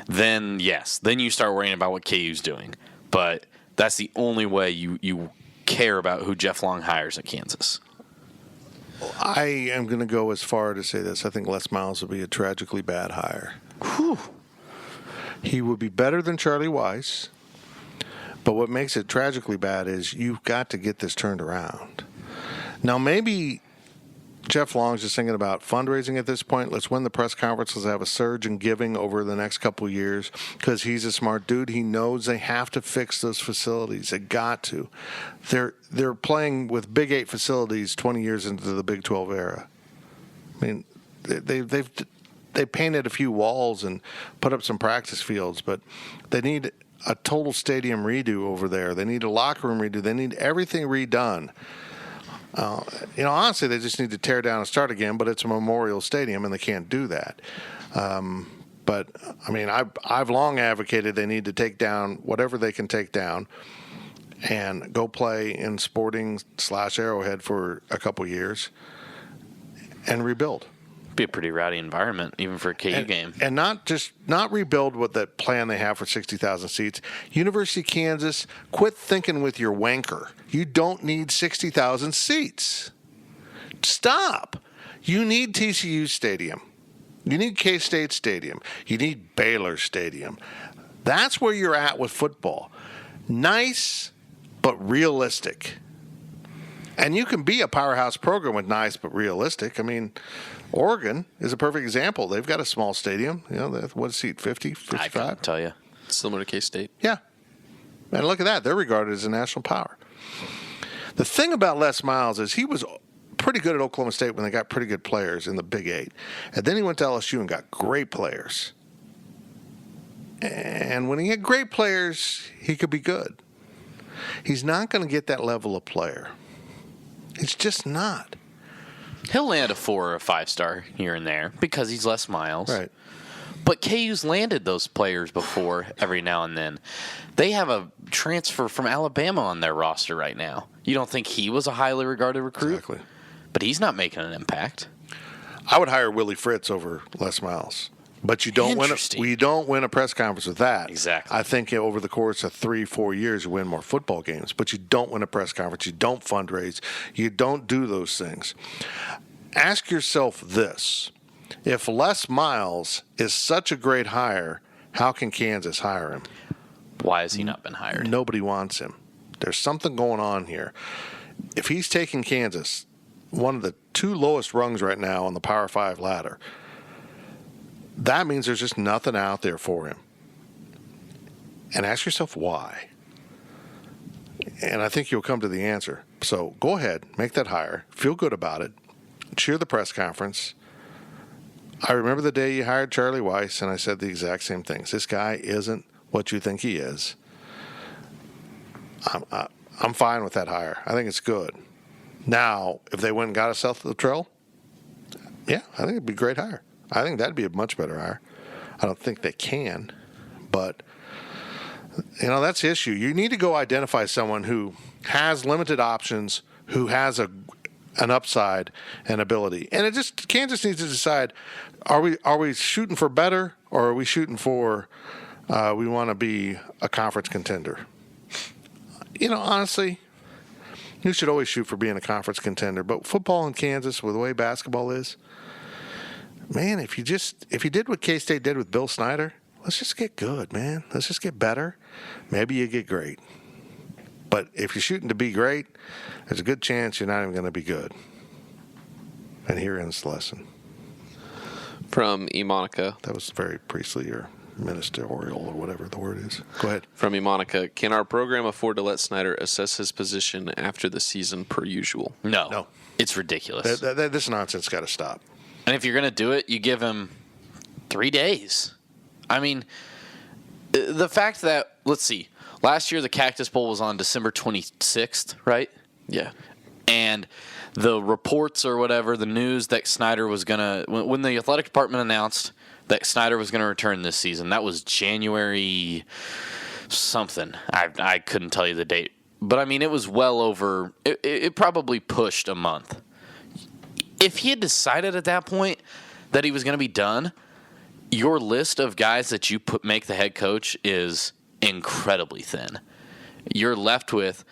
Speaker 3: then yes, then you start worrying about what KU's doing. But that's the only way you care about who Jeff Long hires at Kansas.
Speaker 2: I am going to go as far to say this. I think Les Miles will be a tragically bad hire.
Speaker 3: Whew.
Speaker 2: He would be better than Charlie Weiss, but what makes it tragically bad is you've got to get this turned around. Now, maybe Jeff Long's just thinking about fundraising at this point. Let's win the press conference. Let's have a surge in giving over the next couple of years because he's a smart dude. He knows they have to fix those facilities. They got to. They're playing with Big 8 facilities 20 years into the Big 12 era. I mean, they painted a few walls and put up some practice fields, but they need a total stadium redo over there. They need a locker room redo. They need everything redone. Honestly, they just need to tear down and start again, but it's a Memorial Stadium, and they can't do that. But, I mean, I've long advocated they need to take down whatever they can take down and go play in Sporting/Arrowhead for a couple years and rebuild.
Speaker 3: Be a pretty rowdy environment, even for a KU game.
Speaker 2: And not rebuild what that plan they have for 60,000 seats. University of Kansas, quit thinking with your wanker. You don't need 60,000 seats. Stop. You need TCU Stadium. You need K-State Stadium. You need Baylor Stadium. That's where you're at with football. Nice, but realistic. And you can be a powerhouse program with nice but realistic. I mean, Oregon is a perfect example. They've got a small stadium. What seat, 50, 55?
Speaker 3: I can't tell you.
Speaker 4: Similar to K-State.
Speaker 2: Yeah. And look at that. They're regarded as a national power. The thing about Les Miles is he was pretty good at Oklahoma State when they got pretty good players in the Big 8. And then he went to LSU and got great players. And when he had great players, he could be good. He's not going to get that level of player. It's just not.
Speaker 3: He'll land a 4 or a 5-star here and there because he's Les Miles.
Speaker 2: Right.
Speaker 3: But KU's landed those players before every now and then. They have a transfer from Alabama on their roster right now. You don't think he was a highly regarded recruit?
Speaker 2: Exactly.
Speaker 3: But he's not making an impact.
Speaker 2: I would hire Willie Fritz over Les Miles. But you don't win a press conference with that.
Speaker 3: Exactly.
Speaker 2: I think over the course of 3-4 years, you win more football games. But you don't win a press conference. You don't fundraise. You don't do those things. Ask yourself this. If Les Miles is such a great hire, how can Kansas hire him?
Speaker 3: Why has he not been hired?
Speaker 2: Nobody wants him. There's something going on here. If he's taking Kansas, one of the 2 lowest rungs right now on the Power 5 ladder, that means there's just nothing out there for him. And ask yourself why. And I think you'll come to the answer. So go ahead, make that hire. Feel good about it. Cheer the press conference. I remember the day you hired Charlie Weiss, and I said the exact same things. This guy isn't what you think he is. I'm fine with that hire. I think it's good. Now, if they went and got a Seth Luttrell, yeah, I think it'd be a great hire. I think that'd be a much better hire. I don't think they can, but that's the issue. You need to go identify someone who has limited options, who has an upside and ability. And Kansas needs to decide: are we shooting for better, or are we shooting for we want to be a conference contender? Honestly, you should always shoot for being a conference contender. But football in Kansas, with the way basketball is, man, if you did what K-State did with Bill Snyder, let's just get good, man. Let's just get better. Maybe you get great. But if you're shooting to be great, there's a good chance you're not even going to be good. And here ends the lesson.
Speaker 4: From E. Monica.
Speaker 2: That was very priestly or ministerial or whatever the word is. Go ahead.
Speaker 4: From you, Monica. Can our program afford to let Snyder assess his position after the season per usual?
Speaker 3: No. It's ridiculous.
Speaker 2: This nonsense got to stop.
Speaker 3: And if you're going to do it, you give him 3 days. I mean, the fact that, let's see, last year the Cactus Bowl was on December 26th, right?
Speaker 4: Yeah.
Speaker 3: And the reports or whatever, the news that Snyder was going to, when the athletic department announced that Snyder was going to return this season, that was January something. I couldn't tell you the date. But, I mean, it was well over, it probably pushed a month. If he had decided at that point that he was going to be done, your list of guys that you make the head coach is incredibly thin. You're left with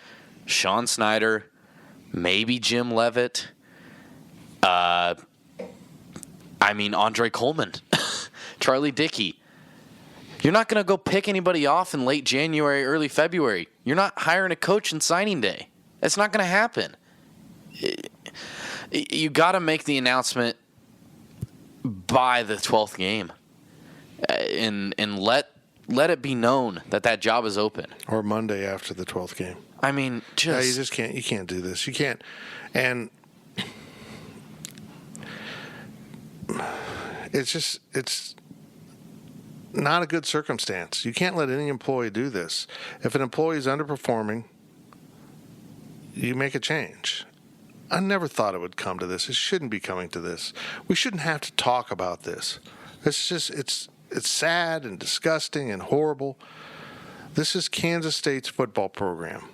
Speaker 3: Sean Snyder, maybe Jim Leavitt, Andre Coleman, Charlie Dickey. You're not going to go pick anybody off in late January, early February. You're not hiring a coach in signing day. That's not going to happen. You got to make the announcement by the 12th game, and let it be known that job is open.
Speaker 2: Or Monday after the 12th game.
Speaker 3: I mean,
Speaker 2: you just can't. You can't do this. You can't. And it's not a good circumstance. You can't let any employee do this. If an employee is underperforming, you make a change. I never thought it would come to this. It shouldn't be coming to this. We shouldn't have to talk about this. It's sad and disgusting and horrible. This is Kansas State's football program.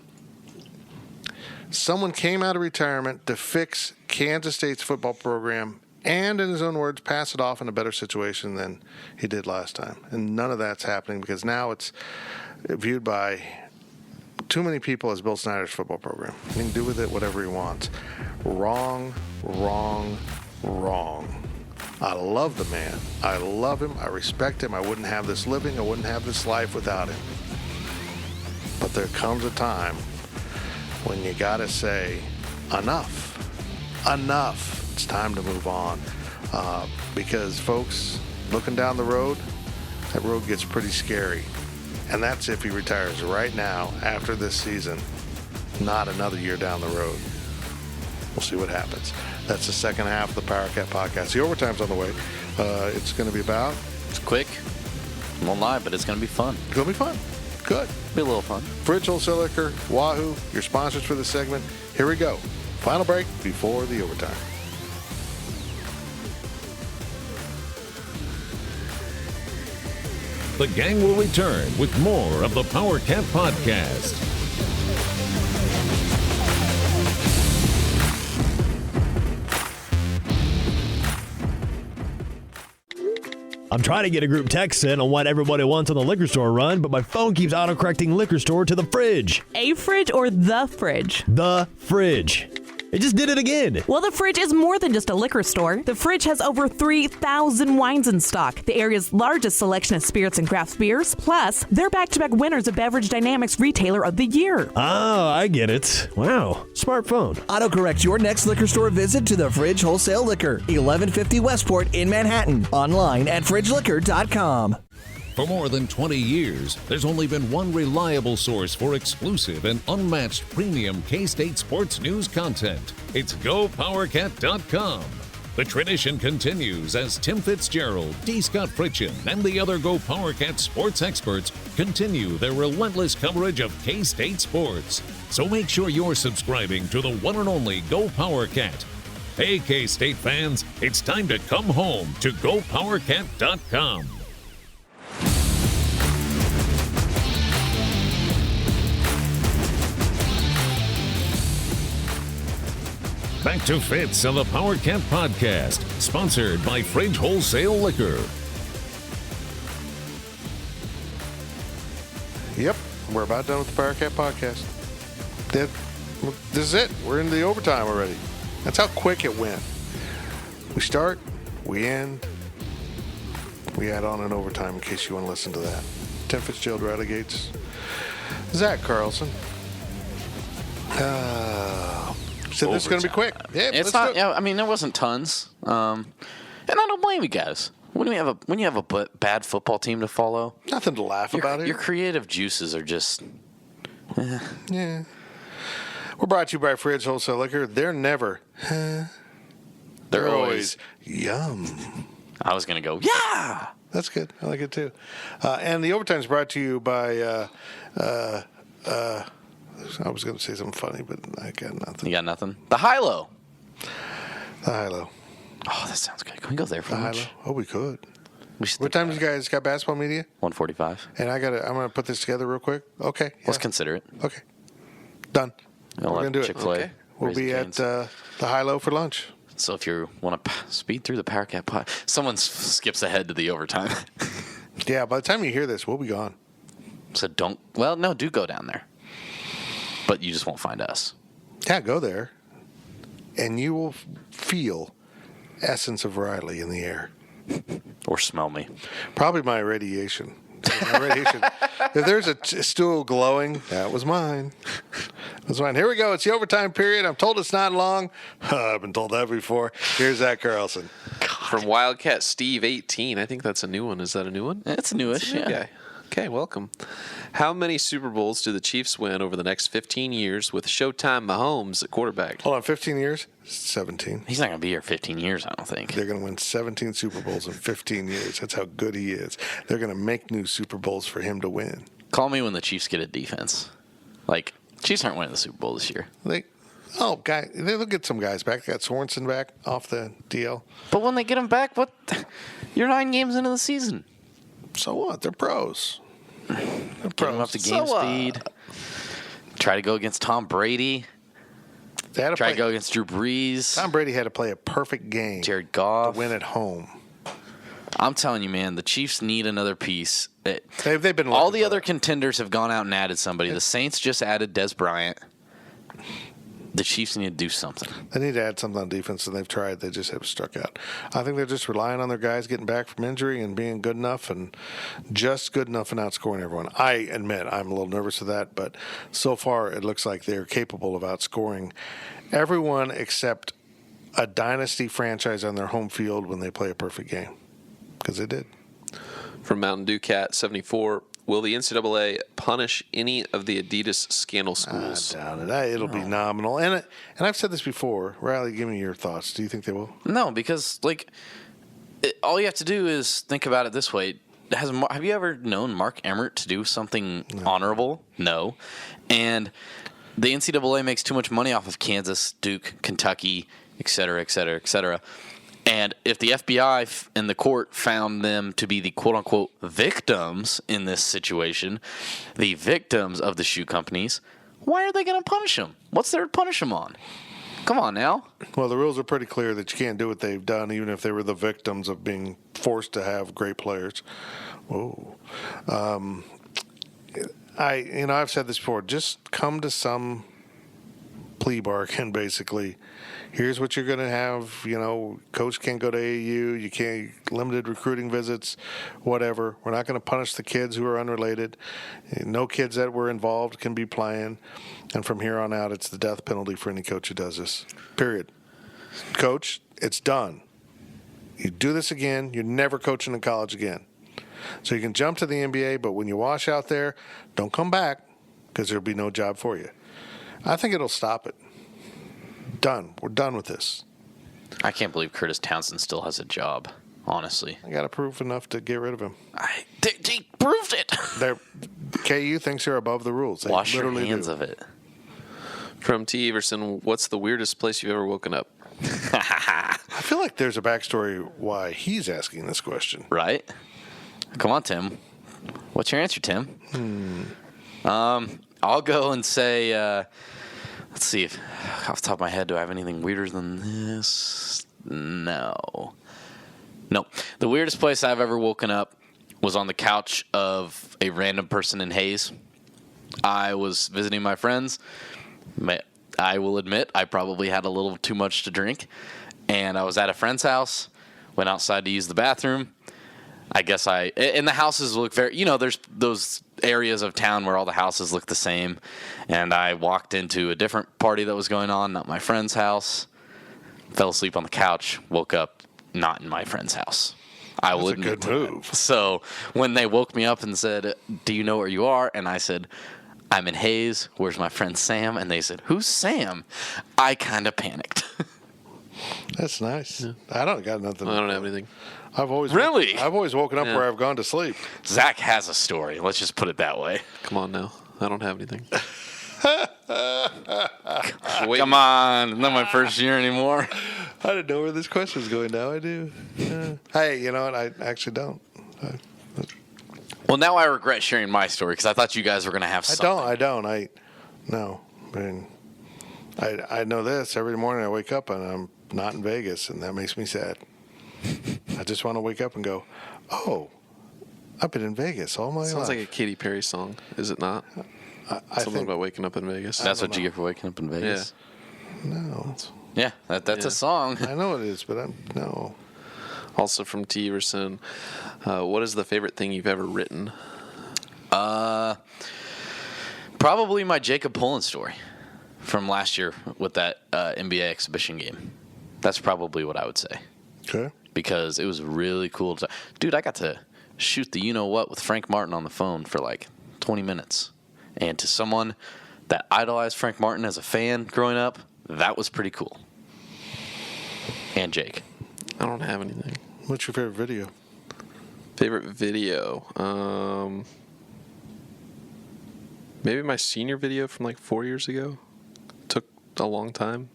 Speaker 2: Someone came out of retirement to fix Kansas State's football program and, in his own words, pass it off in a better situation than he did last time. And none of that's happening because now it's viewed by too many people as Bill Snyder's football program. He can do with it whatever he wants. Wrong, wrong, wrong. I love the man. I love him. I respect him. I wouldn't have this living. I wouldn't have this life without him. But there comes a time when you got to say, enough. Enough. It's time to move on. Because, folks, looking down the road, that road gets pretty scary. And that's if he retires right now after this season, not another year down the road. We'll see what happens. That's the second half of the Powercat Podcast. The overtime's on the way. It's going to be about...
Speaker 3: It's quick. I won't lie, but it's going to be fun.
Speaker 2: It's going to be fun. Good.
Speaker 3: Be a little fun.
Speaker 2: Fridge Wholesale Liquor, Wahoo, your sponsors for this segment. Here we go. Final break before the overtime.
Speaker 1: The gang will return with more of the Powercat Podcast.
Speaker 5: I'm trying to get a group text in on what everybody wants on the liquor store run, but my phone keeps autocorrecting liquor store to the fridge.
Speaker 6: A fridge or the fridge?
Speaker 5: The fridge. It just did it again.
Speaker 6: Well, the fridge is more than just a liquor store. The fridge has over 3,000 wines in stock, the area's largest selection of spirits and craft beers. Plus, they're back-to-back winners of Beverage Dynamics Retailer of the Year.
Speaker 5: Oh, I get it. Wow. Smartphone.
Speaker 7: Autocorrect your next liquor store visit to the Fridge Wholesale Liquor, 1150 Westport in Manhattan. Online at fridgeliquor.com.
Speaker 1: For more than 20 years, there's only been one reliable source for exclusive and unmatched premium K-State sports news content. It's GoPowercat.com. The tradition continues as Tim Fitzgerald, D. Scott Fritchen, and the other Go Powercat sports experts continue their relentless coverage of K-State sports. So make sure you're subscribing to the one and only Go Powercat. Hey, K-State fans, it's time to come home to GoPowercat.com. Back to Fitz on the Powercat Podcast, sponsored by Fridge Wholesale Liquor.
Speaker 2: Yep, we're about done with the Powercat Podcast. This is it. We're into the overtime already. That's how quick it went. We start, we end, we add on an overtime in case you want to listen to that. Tim Fitzgerald Relegates. Zach Carlson. So this is going to be quick. Yeah,
Speaker 3: it's not. Yeah, I mean, there wasn't tons, and I don't blame you guys. When you have a bad football team to follow,
Speaker 2: Nothing to laugh about here.
Speaker 3: your creative juices are just.
Speaker 2: Yeah. We're brought to you by Fridge Wholesale Liquor. They're never. They're always yum.
Speaker 3: I was gonna go. Yeah.
Speaker 2: That's good. I like it too. And the overtime is brought to you by. I was going to say something funny, but I got nothing.
Speaker 3: You got nothing. The high-low.
Speaker 2: The high-low.
Speaker 3: Oh, that sounds good. Can we go there for
Speaker 2: The
Speaker 3: lunch?
Speaker 2: high-low. Oh, we could.
Speaker 3: We should
Speaker 2: What time do you guys got basketball media?
Speaker 3: 1:45.
Speaker 2: And I'm going to put this together real quick. Okay.
Speaker 3: Let's consider it.
Speaker 2: Okay. Done.
Speaker 3: We're
Speaker 2: going to do it.
Speaker 3: Chick-fil-A.
Speaker 4: Okay.
Speaker 2: We'll be at the high-low for lunch.
Speaker 3: So if you want to speed through the Powercat Pod, someone skips ahead to the overtime.
Speaker 2: Yeah, by the time you hear this, we'll be gone.
Speaker 3: So do go down there. But you just won't find us.
Speaker 2: Yeah, go there, and you will feel essence of Riley in the air.
Speaker 3: Or smell me.
Speaker 2: Probably my radiation. If there's a stool glowing, that was mine. That was mine. Here we go. It's the overtime period. I'm told it's not long. I've been told that before. Here's Zach Carlson.
Speaker 4: From Wildcat Steve 18. I think that's a new one. Is that a new one?
Speaker 3: It's newish, yeah.
Speaker 4: Okay. Okay, welcome. How many Super Bowls do the Chiefs win over the next 15 years with Showtime Mahomes at quarterback?
Speaker 2: Hold on, 15 years? 17.
Speaker 3: He's not going to be here 15 years, I don't think.
Speaker 2: They're going to win 17 Super Bowls in 15 years. That's how good he is. They're going to make new Super Bowls for him to win.
Speaker 3: Call me when the Chiefs get a defense. Like, Chiefs aren't winning the Super Bowl this year.
Speaker 2: They'll get some guys back. They got Sorensen back off the DL.
Speaker 3: But when they get him back, you're 9 games into the season.
Speaker 2: So what? They're pros.
Speaker 3: Get him up to game speed. Try to go against Tom Brady. Try to go against Drew Brees.
Speaker 2: Tom Brady had to play a perfect game.
Speaker 3: Jared Goff.
Speaker 2: To win at home.
Speaker 3: I'm telling you, man, the Chiefs need another piece.
Speaker 2: They've been
Speaker 3: all the other contenders have gone out and added somebody. The Saints just added Des Bryant. The Chiefs need to do something.
Speaker 2: They need to add something on defense, and they've tried. They just have struck out. I think they're just relying on their guys getting back from injury and being good enough and just good enough and outscoring everyone. I admit I'm a little nervous of that, but so far it looks like they're capable of outscoring everyone except a dynasty franchise on their home field when they play a perfect game, because they did.
Speaker 4: From Mountain Dew Cat 74. Will the NCAA punish any of the Adidas scandal schools?
Speaker 2: I doubt it. It'll be nominal. And I've said this before. Riley, give me your thoughts. Do you think they will?
Speaker 3: No, because all you have to do is think about it this way. Have you ever known Mark Emmert to do something honorable? No. And the NCAA makes too much money off of Kansas, Duke, Kentucky, et cetera, et cetera, et cetera. And if the FBI and the court found them to be the quote-unquote victims in this situation, the victims of the shoe companies, why are they going to punish them? What's there to punish them on? Come on now.
Speaker 2: Well, the rules are pretty clear that you can't do what they've done, even if they were the victims of being forced to have great players. Whoa. I've said this before. Just come to some plea bargain, basically. Here's what you're going to have. Coach can't go to AAU. You can't, limited recruiting visits, whatever. We're not going to punish the kids who are unrelated. No kids that were involved can be playing. And from here on out, it's the death penalty for any coach who does this. Period. Coach, it's done. You do this again, you're never coaching in college again. So you can jump to the NBA, but when you wash out there, don't come back, because there'll be no job for you. I think it'll stop it. Done. We're done with this.
Speaker 3: I can't believe Curtis Townsend still has a job, honestly.
Speaker 2: I got to prove enough to get rid of him.
Speaker 3: They proved it.
Speaker 2: KU thinks they're above the rules. They
Speaker 3: Wash your hands of it.
Speaker 4: From T. Everson, what's the weirdest place you've ever woken up?
Speaker 2: I feel like there's a backstory why he's asking this question.
Speaker 3: Right? Come on, Tim. What's your answer, Tim? I'll go and say, let's see. Off the top of my head, do I have anything weirder than this? No. The weirdest place I've ever woken up was on the couch of a random person in Hayes. I was visiting my friends. I will admit I probably had a little too much to drink. And I was at a friend's house, went outside to use the bathroom. And the houses look very, there's those areas of town where all the houses look the same. And I walked into a different party that was going on, not my friend's house. Fell asleep on the couch, woke up not in my friend's house. I
Speaker 2: That's
Speaker 3: wouldn't
Speaker 2: a good
Speaker 3: have done it.
Speaker 2: move.
Speaker 3: So when they woke me up and said, "Do you know where you are?" and I said, "I'm in Hayes. Where's my friend Sam?" and they said, "Who's Sam?" I kind of panicked.
Speaker 2: That's nice. I don't got nothing.
Speaker 4: I don't have anything.
Speaker 2: I've always
Speaker 3: Really?
Speaker 2: I've always woken up where I've gone to sleep.
Speaker 3: Zach has a story. Let's just put it that way.
Speaker 4: Come on now. I don't have anything.
Speaker 3: Come on. Not my first year anymore.
Speaker 2: I didn't know where this question was going. Now I do. Hey, you know what? I actually don't.
Speaker 3: Well, now I regret sharing my story because I thought you guys were going to have something.
Speaker 2: I don't. No. I mean, I know this. Every morning I wake up and I'm not in Vegas, and that makes me sad. I just want to wake up and go, oh, I've been in Vegas all my life.
Speaker 4: Sounds like a Katy Perry song, is it not?
Speaker 2: I
Speaker 4: Something
Speaker 2: think,
Speaker 4: about waking up in Vegas.
Speaker 3: That's what you get for waking up in Vegas?
Speaker 2: no.
Speaker 3: Yeah, that's a song.
Speaker 2: I know it is, but no.
Speaker 4: Also from T. Everson, what is the favorite thing you've ever written?
Speaker 3: Probably my Jacob Pullen story from last year with that NBA exhibition game. That's probably what I would say.
Speaker 2: Okay.
Speaker 3: Because it was really cool. Dude, I got to shoot the you-know-what with Frank Martin on the phone for like 20 minutes. And to someone that idolized Frank Martin as a fan growing up, that was pretty cool. And Jake.
Speaker 4: I don't have anything.
Speaker 2: What's your favorite video?
Speaker 4: Favorite video? Maybe my senior video from like 4 years ago. Took a long time.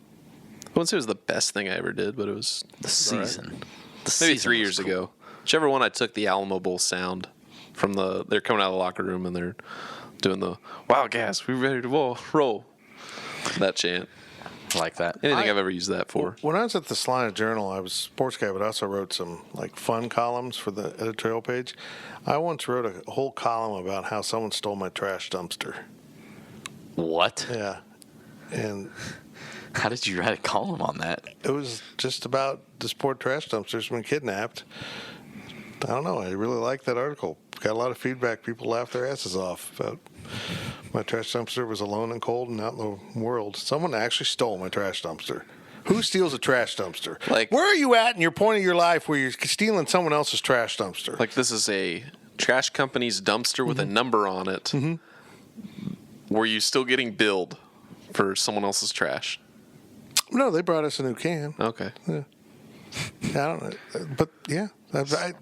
Speaker 4: I wouldn't say it was the best thing I ever did, but it was
Speaker 3: The season.
Speaker 4: Right.
Speaker 3: The
Speaker 4: Maybe
Speaker 3: season
Speaker 4: 3
Speaker 3: was
Speaker 4: years
Speaker 3: cool.
Speaker 4: ago. Whichever one I took the Alamo Bowl sound from they're coming out of the locker room and they're doing the wild gas. We ready to roll. That chant.
Speaker 3: I like that.
Speaker 4: Anything I've ever used that for.
Speaker 2: When I was at the Salina Journal, I was a sports guy, but I also wrote some like fun columns for the editorial page. I once wrote a whole column about how someone stole my trash dumpster.
Speaker 3: What?
Speaker 2: Yeah. And
Speaker 3: How did you write a column on that?
Speaker 2: it was just about the sport trash dumpsters been kidnapped. I don't know. I really liked that article. Got a lot of feedback. People laughed their asses off about my trash dumpster was alone and cold and out in the world. Someone actually stole my trash dumpster. Who steals a trash dumpster?
Speaker 4: Like-
Speaker 2: where are you at in your point of your life where you're stealing someone else's trash dumpster?
Speaker 4: Like this is a trash company's dumpster with a number on it. Mm-hmm. Were you still getting billed for someone else's trash?
Speaker 2: No, they brought us a new can.
Speaker 4: Okay.
Speaker 2: I don't know. But yeah, we
Speaker 4: Just
Speaker 2: had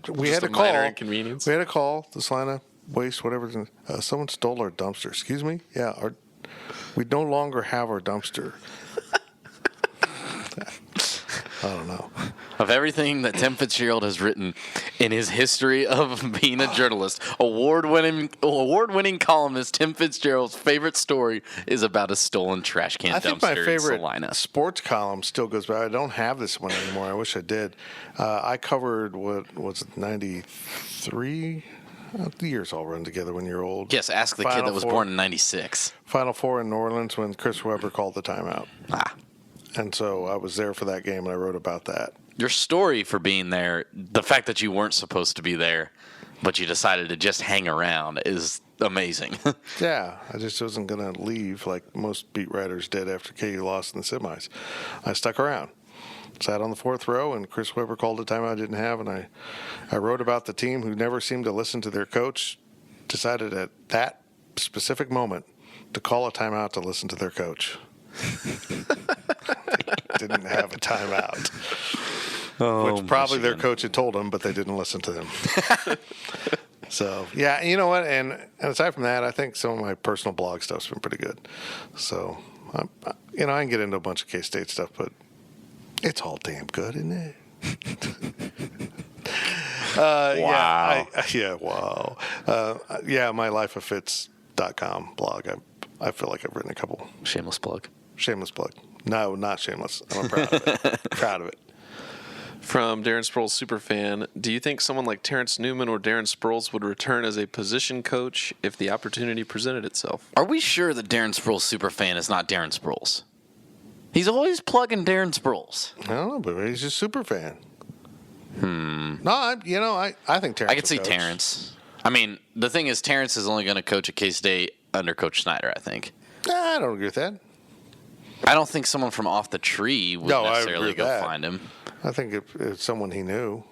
Speaker 4: a
Speaker 2: a call.
Speaker 4: minor inconvenience.
Speaker 2: We had a call, the Salina Waste, whatever. Someone stole our dumpster. Excuse me? Yeah, we no longer have our dumpster. I don't know.
Speaker 3: Of everything that Tim Fitzgerald has written in his history of being a journalist, award-winning columnist Tim Fitzgerald's favorite story is about a stolen trash can
Speaker 2: I
Speaker 3: dumpster
Speaker 2: think my
Speaker 3: in
Speaker 2: favorite
Speaker 3: Salina.
Speaker 2: sports column still goes back. I don't have this one anymore. I wish I did. I covered, what was it, 93? The years all run together when you're old.
Speaker 3: Yes, ask the kid
Speaker 2: Final
Speaker 3: that was
Speaker 2: Four.
Speaker 3: born in 96.
Speaker 2: Final Four in New Orleans when Chris Webber called the timeout. And so I was there for that game, and I wrote about that.
Speaker 3: Your story for being there, the fact that you weren't supposed to be there, but you decided to just hang around is amazing.
Speaker 2: Yeah, I just wasn't going to leave like most beat writers did after KU lost in the semis. I stuck around. Sat on the fourth row, and Chris Webber called a timeout I didn't have, and I wrote about the team who never seemed to listen to their coach, decided at that specific moment to call a timeout to listen to their coach. Didn't have a timeout. Which probably their coach had told them, but they didn't listen to them. So, yeah, you know what? And aside from that, I think some of my personal blog stuff's been pretty good. So, I can get into a bunch of K-State stuff, but it's all damn good, isn't it?
Speaker 3: Wow.
Speaker 2: Wow. MyLifeOfFitz.com blog. I feel like I've written a couple.
Speaker 3: Shameless plug.
Speaker 2: Shameless plug. No, not shameless. I'm proud of it. Proud of it.
Speaker 4: From Darren Sproles superfan, do you think someone like Terrence Newman or Darren Sproles would return as a position coach if the opportunity presented itself?
Speaker 3: Are we sure that Darren Sproles superfan is not Darren Sproles? He's always plugging Darren Sproles.
Speaker 2: I don't know, but he's a super fan. No, I think Terrence.
Speaker 3: I could see
Speaker 2: will coach.
Speaker 3: Terrence. I mean, the thing is, Terrence is only going to coach at K-State under Coach Snyder, I think.
Speaker 2: I don't agree with that.
Speaker 3: I don't think someone from off the tree would
Speaker 2: No, I
Speaker 3: necessarily
Speaker 2: agree with
Speaker 3: go
Speaker 2: that.
Speaker 3: find him.
Speaker 2: I think if it's someone he knew.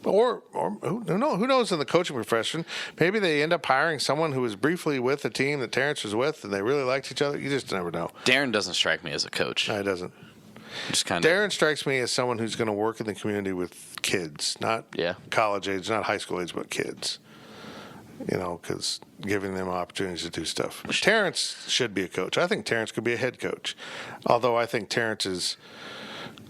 Speaker 2: Or who knows in the coaching profession? Maybe they end up hiring someone who was briefly with the team that Terrence was with, and they really liked each other. You just never know.
Speaker 3: Darren doesn't strike me as a coach.
Speaker 2: No, he doesn't.
Speaker 3: Just kind of.
Speaker 2: Darren strikes me as someone who's going to work in the community with kids, not college age, not high school age, but kids. Because giving them opportunities to do stuff. Terrence should be a coach. I think Terrence could be a head coach. Although I think Terrence is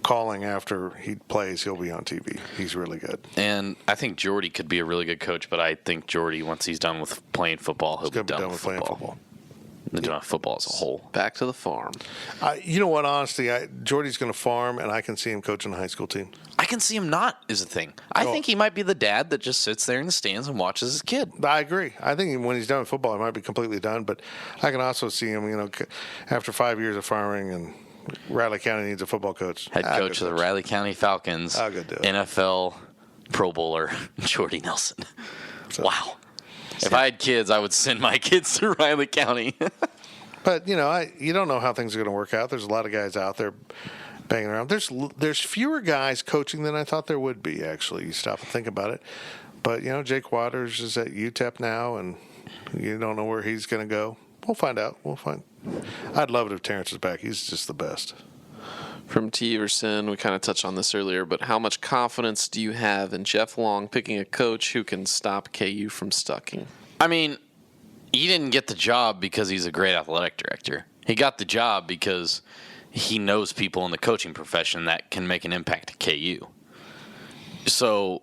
Speaker 2: calling after he plays, he'll be on TV. He's really good.
Speaker 3: And I think Jordy could be a really good coach, but I think Jordy, once he's done with playing football, he'll be done with
Speaker 2: playing football.
Speaker 3: Done with football as a whole.
Speaker 4: Back to the farm.
Speaker 2: You know what, honestly, Jordy's going to farm, and I can see him coaching the high school team.
Speaker 3: I can see him not, is the thing. I think he might be the dad that just sits there in the stands and watches his kid.
Speaker 2: I agree. I think when he's done with football, he might be completely done, but I can also see him, after 5 years of farming, and Riley County needs a football coach.
Speaker 3: Head coach of the Riley County Falcons, NFL Pro Bowler, Jordy Nelson. Wow. If I had kids, I would send my kids to Riley County.
Speaker 2: But, you don't know how things are going to work out. There's a lot of guys out there banging around. There's fewer guys coaching than I thought there would be, actually. You stop and think about it. But, Jake Waters is at UTEP now, and you don't know where he's going to go. We'll find out. I'd love it if Terrence is back. He's just the best.
Speaker 4: From T. Everson, we kind of touched on this earlier, but how much confidence do you have in Jeff Long picking a coach who can stop KU from sucking?
Speaker 3: I mean, he didn't get the job because he's a great athletic director. He got the job because he knows people in the coaching profession that can make an impact at KU. So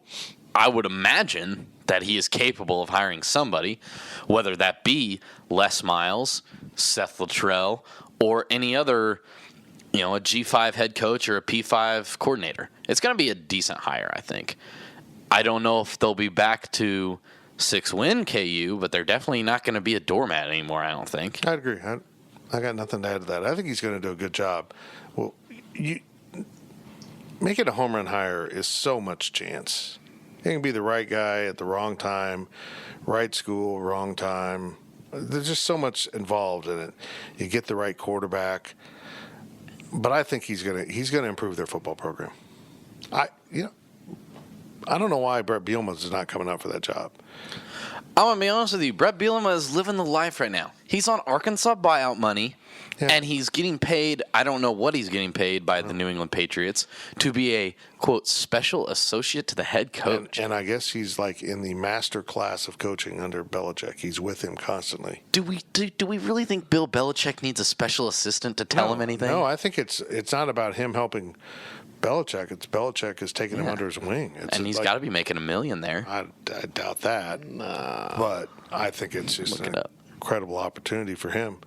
Speaker 3: I would imagine that he is capable of hiring somebody, whether that be Les Miles, Seth Luttrell, or any other, a G5 head coach or a P5 coordinator. It's going to be a decent hire, I think. I don't know if they'll be back to 6-win KU, but they're definitely not going to be a doormat anymore, I don't think.
Speaker 2: I agree. I got nothing to add to that. I think he's going to do a good job. Well, making a home run hire is so much chance. You can be the right guy at the wrong time, right school, wrong time. There's just so much involved in it. You get the right quarterback, but I think he's gonna improve their football program. I don't know why Brett Bielema is not coming up for that job.
Speaker 3: I'm going to be honest with you. Brett Bielema is living the life right now. He's on Arkansas buyout money, and he's getting paid, I don't know what he's getting paid by the New England Patriots, to be a, quote, special associate to the head coach.
Speaker 2: And I guess he's like in the master class of coaching under Belichick. He's with him constantly.
Speaker 3: Do we really think Bill Belichick needs a special assistant to tell him anything?
Speaker 2: No, I think it's not about him helping Belichick. It's Belichick is taking him under his wing.
Speaker 3: And he's got to be making $1 million there.
Speaker 2: I doubt that. But I think it's just an incredible opportunity for him.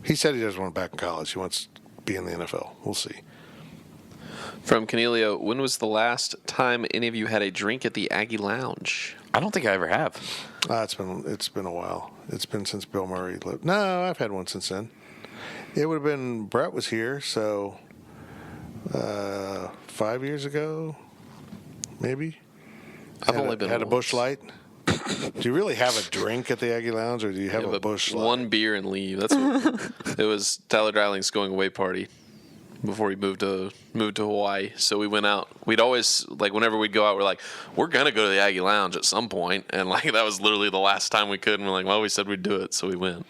Speaker 2: He said he doesn't want back in college. He wants to be in the NFL. We'll see.
Speaker 4: From Cornelio, when was the last time any of you had a drink at the Aggie Lounge?
Speaker 3: I don't think I ever have.
Speaker 2: It's been a while. It's been since Bill Murray lived. No, I've had one since then. It would have been Brett was here, so 5 years ago, maybe.
Speaker 4: I've only been
Speaker 2: had a Busch Light. Do you really have a drink at the Aggie Lounge, or do you have a Busch Light?
Speaker 4: One beer and leave. That's what it was. Tyler Dryling's going away party before he moved to Hawaii. So we went out. We'd always whenever we'd go out, we're gonna go to the Aggie Lounge at some point, and that was literally the last time we could. And we're well, we said we'd do it, so we went.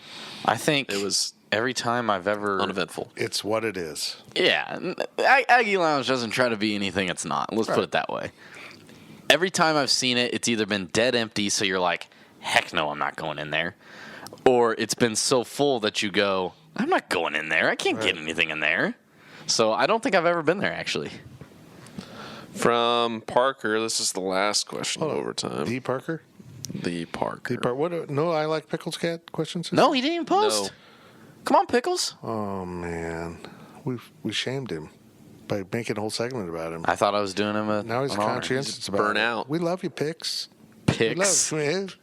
Speaker 3: I think
Speaker 4: it was
Speaker 3: every time I've ever
Speaker 4: uneventful.
Speaker 2: It's what it is.
Speaker 3: Yeah, Aggie Lounge doesn't try to be anything it's not. Let's put it that way. Every time I've seen it, it's either been dead empty, so you're like, heck no, I'm not going in there. Or it's been so full that you go, I'm not going in there. I can't get anything in there. So I don't think I've ever been there, actually.
Speaker 4: From Parker, this is the last question of overtime.
Speaker 2: The Parker?
Speaker 4: The Parker.
Speaker 2: What? No, I like Pickles Cat questions?
Speaker 3: No, he didn't even post.
Speaker 4: No.
Speaker 3: Come on, Pickles.
Speaker 2: Oh, man. We shamed him by making a whole segment about him.
Speaker 3: I thought I was doing him a
Speaker 2: Now he's conscientious about
Speaker 4: burn
Speaker 2: it.
Speaker 4: out.
Speaker 2: We love you, Picks.
Speaker 3: Picks.
Speaker 2: We love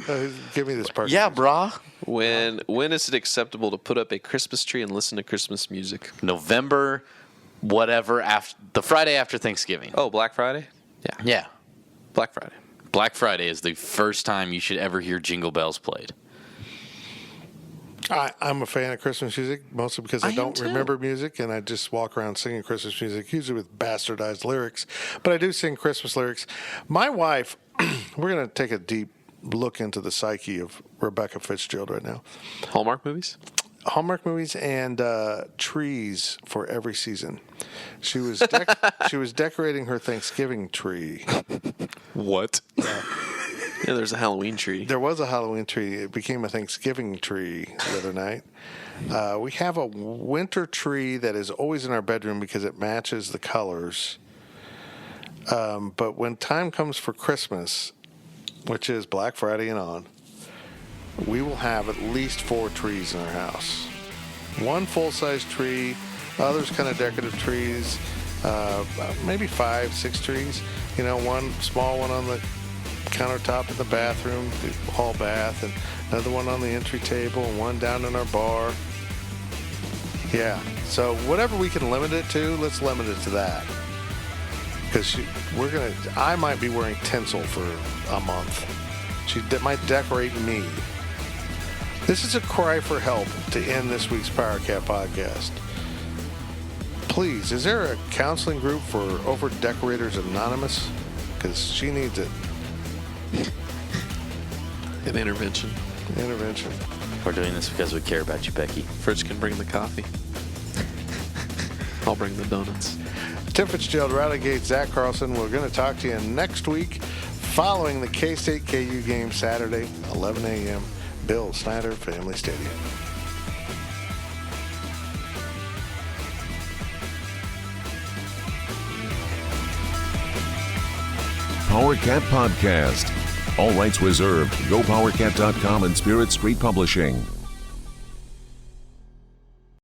Speaker 2: you. Give me this Parker.
Speaker 3: Yeah, brah.
Speaker 4: When is it acceptable to put up a Christmas tree and listen to Christmas music?
Speaker 3: November, whatever, the Friday after Thanksgiving.
Speaker 4: Oh, Black Friday?
Speaker 3: Yeah.
Speaker 4: Black Friday.
Speaker 3: Black Friday is the first time you should ever hear Jingle Bells played.
Speaker 2: I'm a fan of Christmas music, mostly because I
Speaker 4: am
Speaker 2: don't
Speaker 4: too.
Speaker 2: remember music, and I just walk around singing Christmas music, usually with bastardized lyrics. But I do sing Christmas lyrics. My wife, we're going to take a deep look into the psyche of Rebecca Fitzgerald right now.
Speaker 4: Hallmark movies?
Speaker 2: Hallmark movies and trees for every season. She was she was decorating her Thanksgiving tree.
Speaker 4: What? Yeah, there's a Halloween tree.
Speaker 2: There was a Halloween tree. It became a Thanksgiving tree the other night. We have a winter tree that is always in our bedroom because it matches the colors. But when time comes for Christmas, which is Black Friday and on, we will have at least 4 trees in our house. One full-size tree, others kind of decorative trees, maybe 5, 6 trees. You know, one small one on the countertop in the bathroom, the hall bath, and another one on the entry table, and one down in our bar. Yeah, so whatever we can limit it to, let's limit it to that. Because I might be wearing tinsel for a month. She might decorate me. This is a cry for help to end this week's Powercat Podcast. Please, is there a counseling group for Over Decorators Anonymous? Because she needs it.
Speaker 4: An intervention.
Speaker 2: Intervention.
Speaker 3: We're doing this because we care about you, Becky.
Speaker 4: Fridge can bring the coffee. I'll bring the donuts.
Speaker 2: Tim Fitzgerald, Riley Gates, Zach Carlson. We're going to talk to you next week following the K-State KU game Saturday, 11 a.m., Bill Snyder Family Stadium.
Speaker 1: Powercat Podcast. All rights reserved. GoPowercat.com and Spirit Street Publishing.